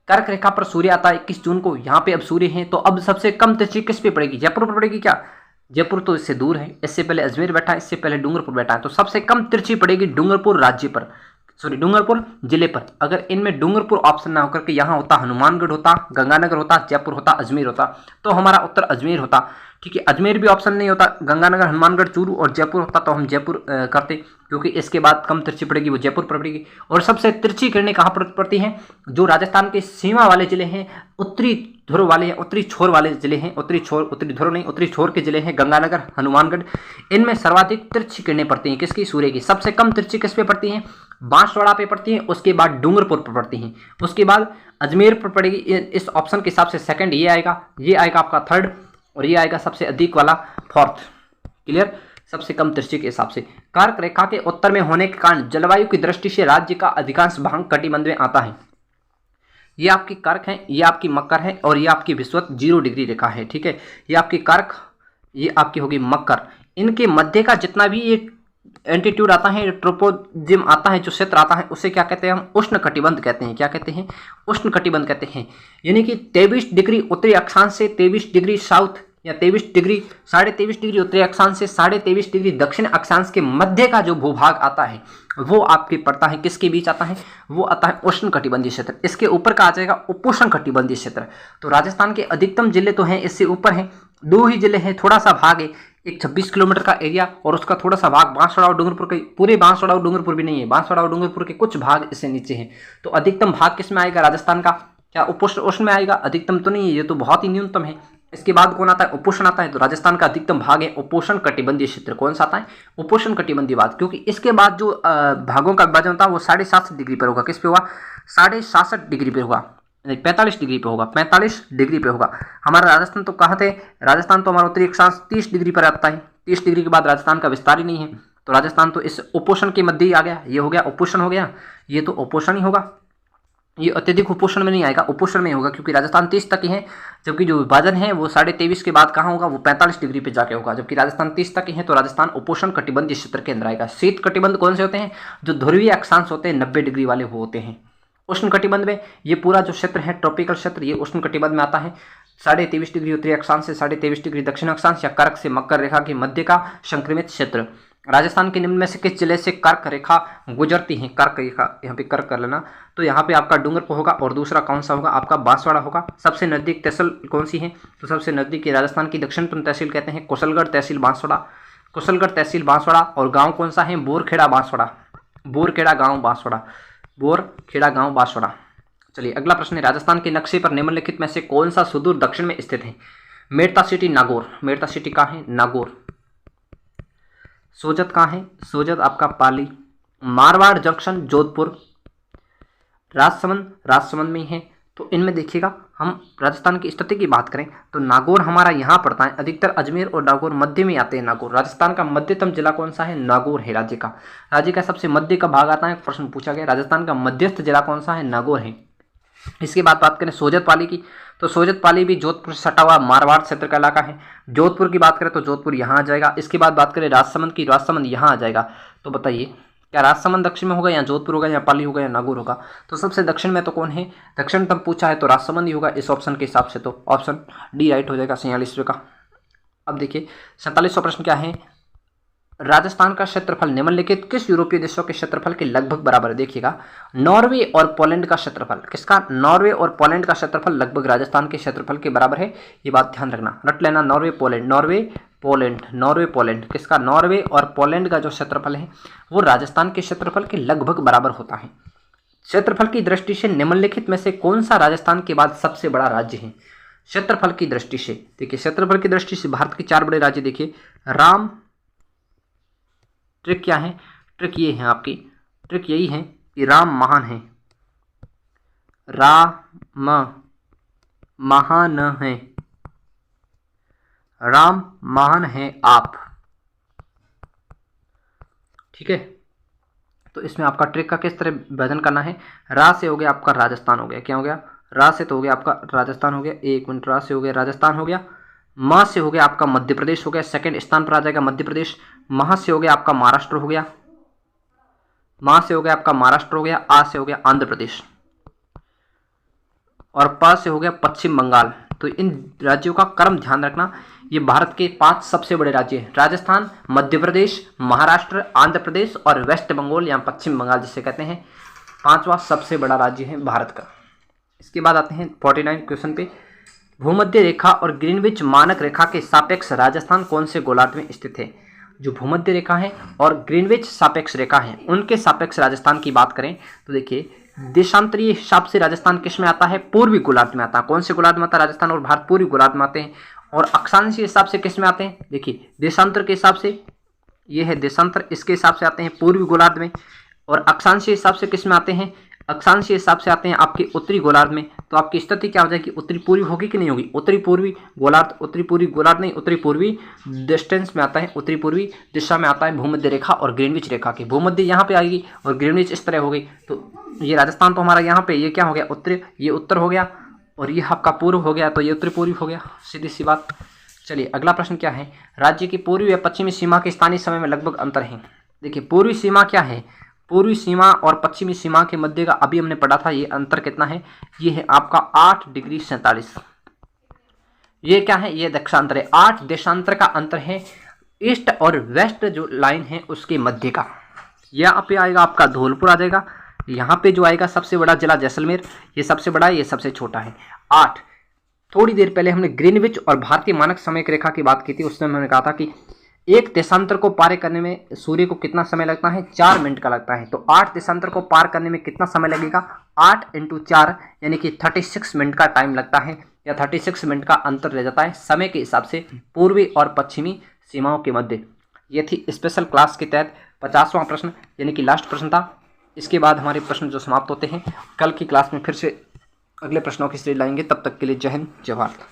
कर्क रेखा पर सूर्य आता है 21 जून को, यहाँ पे अब सूर्य है, तो अब सबसे कम तिरछी किस पे पड़ेगी, जयपुर पर पड़ेगी क्या। जयपुर तो इससे दूर है, इससे पहले अजमेर बैठा है, इससे पहले डूंगरपुर बैठा है, तो सबसे कम तिरछी पड़ेगी डूंगरपुर राज्य पर, सॉरी डूंगरपुर जिले पर। अगर इनमें डूंगरपुर ऑप्शन ना होकर के यहाँ होता हनुमानगढ़ होता, गंगानगर होता, जयपुर होता, अजमेर होता, तो हमारा उत्तर अजमेर होता, ठीक है। अजमेर भी ऑप्शन नहीं होता, गंगानगर, हनुमानगढ़, चूरू और जयपुर होता तो हम जयपुर करते, क्योंकि इसके बाद कम तिरछी पड़ेगी वो जयपुर पर पड़ेगी। और सबसे तिरछी किरणें कहाँ पर पड़ती हैं, जो राजस्थान के सीमा वाले जिले हैं, उत्तरी ध्रुव वाले या उत्तरी छोर वाले जिले हैं, उत्तरी ध्रुव नहीं, उत्तरी छोर के जिले हैं गंगानगर, हनुमानगढ़। इनमें सर्वाधिक तिरछी किरणें पड़ती हैं किसकी? सूर्य की। सबसे कम तिरछी किस पे पड़ती हैं? बांसवाड़ा पे पड़ती हैं, उसके बाद डूंगरपुर पर पड़ती हैं, उसके बाद अजमेर पर पड़ेगी। इस ऑप्शन के हिसाब से सेकंड ये आएगा आपका थर्ड, और ये आएगा सबसे अधिक वाला फोर्थ। क्लियर? सबसे कम तिरछी के हिसाब से। कर्क रेखा के उत्तर में होने के कारण जलवायु की दृष्टि से राज्य का अधिकांश भाग कटिबंध में आता है। ये आपकी कर्क है, ये आपकी मकर है, और ये आपकी विषुवत 0 डिग्री रेखा है। ठीक है, ये आपकी कर्क, ये आपकी होगी मकर। इनके मध्य का जितना भी ये एल्टीट्यूड आता है, ट्रोपोजिम आता है, जो क्षेत्र आता है, उसे क्या कहते हैं? हम उष्ण कटिबंध कहते हैं। क्या कहते हैं? उष्ण कटिबंध कहते हैं। यानी कि 23 डिग्री उत्तरी अक्षांश से 23 डिग्री साउथ, या 23 डिग्री 23.5 डिग्री उत्तरी अक्षांश से 23.5 डिग्री दक्षिण अक्षांश के मध्य का जो भूभाग आता है, वो आपके पड़ता है किसके बीच आता है? वो आता है उष्ण कटिबंधीय क्षेत्र। इसके ऊपर का आ जाएगा उपोष्ण कटिबंधीय क्षेत्र। तो राजस्थान के अधिकतम जिले तो हैं इससे ऊपर हैं, 2 ही जिले हैं, थोड़ा सा भाग है, एक 26 किलोमीटर का एरिया, और उसका थोड़ा सा भाग बांसवाड़ा और डूंगरपुर के, पूरे बांसवाड़ा और डूंगरपुर भी नहीं है, बांसवाड़ा और डूंगरपुर के कुछ भाग इससे नीचे हैं। तो अधिकतम भाग किस में आएगा राजस्थान का? क्या उपोष्ण में आएगा? अधिकतम तो नहीं है, ये तो बहुत ही न्यूनतम है। इसके बाद कौन आता है? उपोष्ण आता है। तो राजस्थान का अधिकतम भाग है उपोष्ण कटिबंधीय क्षेत्र। कौन सा आता है? उपोष्ण कटिबंधीय भाग। क्योंकि इसके बाद जो भागों का विभाजन होता है वो 67.5 डिग्री पर होगा। किस पे होगा? 67.5 डिग्री पे होगा, 45 डिग्री पे होगा, 45 डिग्री पे होगा। हमारा राजस्थान तो कहाँ थे? राजस्थान तो हमारा उत्तरी अक्षांश 30 डिग्री पर आता है। 30 डिग्री के बाद राजस्थान का विस्तार ही नहीं है, तो राजस्थान तो इस उपोष्ण के मध्य ही आ गया। ये हो गया उपोष्ण हो गया, ये तो उपोष्ण ही होगा। ये अत्यधिक उपोष्ण में नहीं आएगा, उपोष्ण में होगा, क्योंकि राजस्थान 30 तक ही है, जबकि जो विभाजन है वो 23.5 के बाद कहाँ होगा? वो 45 डिग्री पे जाके होगा। जबकि राजस्थान 30 तक ही है, तो राजस्थान उपोष्ण कटिबंधीय क्षेत्र के अंदर आएगा। शीत कटिबंध कौन से होते हैं? जो ध्रुवीय अक्षांश होते हैं 90 डिग्री वाले वो होते हैं। उष्ण कटिबंध में ये पूरा जो क्षेत्र है ट्रॉपिकल क्षेत्र, ये उष्ण कटिबंध में आता है। 23.5 डिग्री उत्तरी अक्षांश से 23.5 डिग्री दक्षिण अक्षांश, या कर्क से मकर रेखा के मध्य का संक्रमित क्षेत्र। राजस्थान के निम्न में से किस जिले से कर्क रेखा गुजरती है? कर्क रेखा, यहाँ पे कर्क कर लेना। तो यहाँ पे आपका डूंगरपुर होगा, और दूसरा कौन सा होगा? आपका बांसवाड़ा होगा। सबसे नजदीक तहसील कौन सी है? तो सबसे नजदीक राजस्थान की दक्षिणतम तहसील कहते हैं कुशलगढ़ तहसील बांसवाड़ा, कुशलगढ़ तहसील बांसवाड़ा। और गाँव कौन सा है? बोरखेड़ा बांसवाड़ा, बोरखेड़ा गाँव बांसवाड़ा, बोरखेड़ा गाँव बांसवाड़ा। चलिए अगला प्रश्न है, राजस्थान के नक्शे पर निम्नलिखित में से कौन सा सुदूर दक्षिण में स्थित है? मेड़ता सिटी नागौर, मेड़ता सिटी कहाँ है? नागौर। सोजत कहाँ है? सोजत आपका पाली। मारवाड़ जंक्शन जोधपुर। राजसमंद में ही है। तो इनमें देखिएगा, हम राजस्थान की स्थिति की बात करें तो नागौर हमारा यहाँ पड़ता है। अधिकतर अजमेर और नागौर मध्य में आते हैं। नागौर राजस्थान का मध्यतम जिला कौन सा है? नागौर है राज्य का सबसे मध्य का भाग आता है। प्रश्न पूछा गया राजस्थान का मध्यस्थ जिला कौन सा है? नागौर है। इसके बाद बात करें सोजत पाली की, तो सोजत पाली भी जोधपुर से सटा हुआ मारवाड़ क्षेत्र का इलाका है। जोधपुर की बात करें तो जोधपुर यहाँ आ जाएगा। इसके बाद बात करें राजसमंद की, राजसमंद यहाँ आ जाएगा। तो बताइए क्या राजसमंद दक्षिण में होगा, या जोधपुर होगा, या पाली होगा, या नागौर होगा? तो सबसे दक्षिण में तो कौन है? दक्षिणतम पूछा है तो राजसमंद ही होगा इस ऑप्शन के हिसाब से। तो ऑप्शन डी राइट हो जाएगा 46वें का। अब देखिए 47वां प्रश्न क्या है, राजस्थान का क्षेत्रफल निम्नलिखित किस यूरोपीय देशों के क्षेत्रफल के लगभग बराबर है? देखिएगा नॉर्वे और पोलैंड का क्षेत्रफल, किसका? नॉर्वे और पोलैंड का क्षेत्रफल लगभग राजस्थान के क्षेत्रफल के बराबर है। ये बात ध्यान रखना, रट लेना। Norway Poland, Norway Poland, Norway Poland, किसका? नॉर्वे और पोलैंड का जो क्षेत्रफल है वो राजस्थान के क्षेत्रफल के लगभग बराबर होता है। क्षेत्रफल की दृष्टि से निम्नलिखित में से कौन सा राजस्थान के बाद सबसे बड़ा राज्य है? क्षेत्रफल की दृष्टि से देखिए, क्षेत्रफल की दृष्टि से भारत के 4 बड़े राज्य देखिए। राम, ट्रिक क्या है? ट्रिक ये है आपकी, ट्रिक यही है कि राम महान है, राम महान है, राम महान है आप। ठीक है, तो इसमें आपका ट्रिक का किस तरह विभाजन करना है? रा से हो गया आपका राजस्थान हो गया, क्या हो गया? रा से तो हो गया आपका राजस्थान हो गया, एक मिनट, रा से हो गया राजस्थान हो गया। म से हो गया आपका मध्य प्रदेश हो गया, सेकंड स्थान पर आ जाएगा मध्य प्रदेश। महा से हो गया आपका महाराष्ट्र हो गया, मा से हो गया आपका महाराष्ट्र हो गया। आ से हो गया आंध्र प्रदेश, और प से हो गया पश्चिम बंगाल। तो इन राज्यों का क्रम ध्यान रखना। ये भारत के 5 सबसे बड़े राज्य हैं, राजस्थान, मध्य प्रदेश, महाराष्ट्र, आंध्र प्रदेश और वेस्ट बंगाल या पश्चिम बंगाल जिसे कहते हैं, 5वां सबसे बड़ा राज्य है भारत का। इसके बाद आते हैं 49 क्वेश्चन पे। भूमध्य रेखा और ग्रीनविच मानक रेखा के सापेक्ष राजस्थान कौन से गोलार्ध में स्थित है? जो भूमध्य रेखा है और ग्रीनविच सापेक्ष रेखा है उनके सापेक्ष राजस्थान की बात करें तो देखिए देशांतरीय हिसाब से राजस्थान किस में आता है? पूर्वी गोलार्ध में आता है। कौन से गोलार्ध में आता है? राजस्थान और भारत पूर्वी गोलार्ध में आते हैं। और अक्षांशीय हिसाब से किस में आते हैं? देखिए देशांतर के हिसाब से, ये है देशांतर, इसके हिसाब से आते हैं पूर्वी गोलार्ध में। और अक्षांशीय हिसाब से किस में आते हैं? अक्षांशीय हिसाब से आते हैं आपके उत्तरी गोलार्ध में। तो आपकी स्थिति क्या हो जाएगी? उत्तरी पूर्वी होगी कि नहीं होगी? उत्तरी पूर्वी गोलार्ध, उत्तरी पूर्वी गोलार्ध नहीं, उत्तरी पूर्वी डिस्टेंस में आता है, उत्तरी पूर्वी दिशा में आता है भूमध्य रेखा और ग्रीनविच रेखा की। भूमध्य यहाँ पे आएगी और ग्रीनविच इस तरह हो गई। तो ये राजस्थान तो हमारा यहाँ पे, ये क्या हो गया? उत्तर, ये उत्तर हो गया और ये आपका पूर्व हो गया, तो ये उत्तरी पूर्वी हो गया, सीधी सी बात। चलिए अगला प्रश्न क्या है? राज्य की पूर्वी व पश्चिमी सीमा के स्थानीय समय में लगभग अंतर है। देखिए पूर्वी सीमा क्या है? पूर्वी सीमा और पश्चिमी सीमा के मध्य का अभी हमने पढ़ा था, ये अंतर कितना है? ये है आपका 8 डिग्री 47। ये क्या है? ये देशांतर है। 8 देशांतर का अंतर है ईस्ट और वेस्ट जो लाइन है उसके मध्य का। यहाँ पे आएगा आपका धौलपुर आ जाएगा। यहाँ पे जो आएगा सबसे बड़ा जिला जैसलमेर, ये सबसे बड़ा है, ये सबसे छोटा है। 8। थोड़ी देर पहले हमने ग्रीनविच और भारतीय मानक समय रेखा की बात की थी। उसमें हमने कहा था कि एक देशांतर को पार करने में सूर्य को कितना समय लगता है? 4 मिनट का लगता है। तो 8 देशांतर को पार करने में कितना समय लगेगा? 8 × 4 यानी कि 36 मिनट का टाइम लगता है, या 36 मिनट का अंतर रह जाता है समय के हिसाब से पूर्वी और पश्चिमी सीमाओं के मध्य। ये थी स्पेशल क्लास के तहत 50वां प्रश्न, यानी कि लास्ट प्रश्न था। इसके बाद हमारे प्रश्न जो समाप्त होते हैं, कल की क्लास में फिर से अगले प्रश्नों की सीरीज लाएंगे। तब तक के लिए जय हिंद, जय भारत।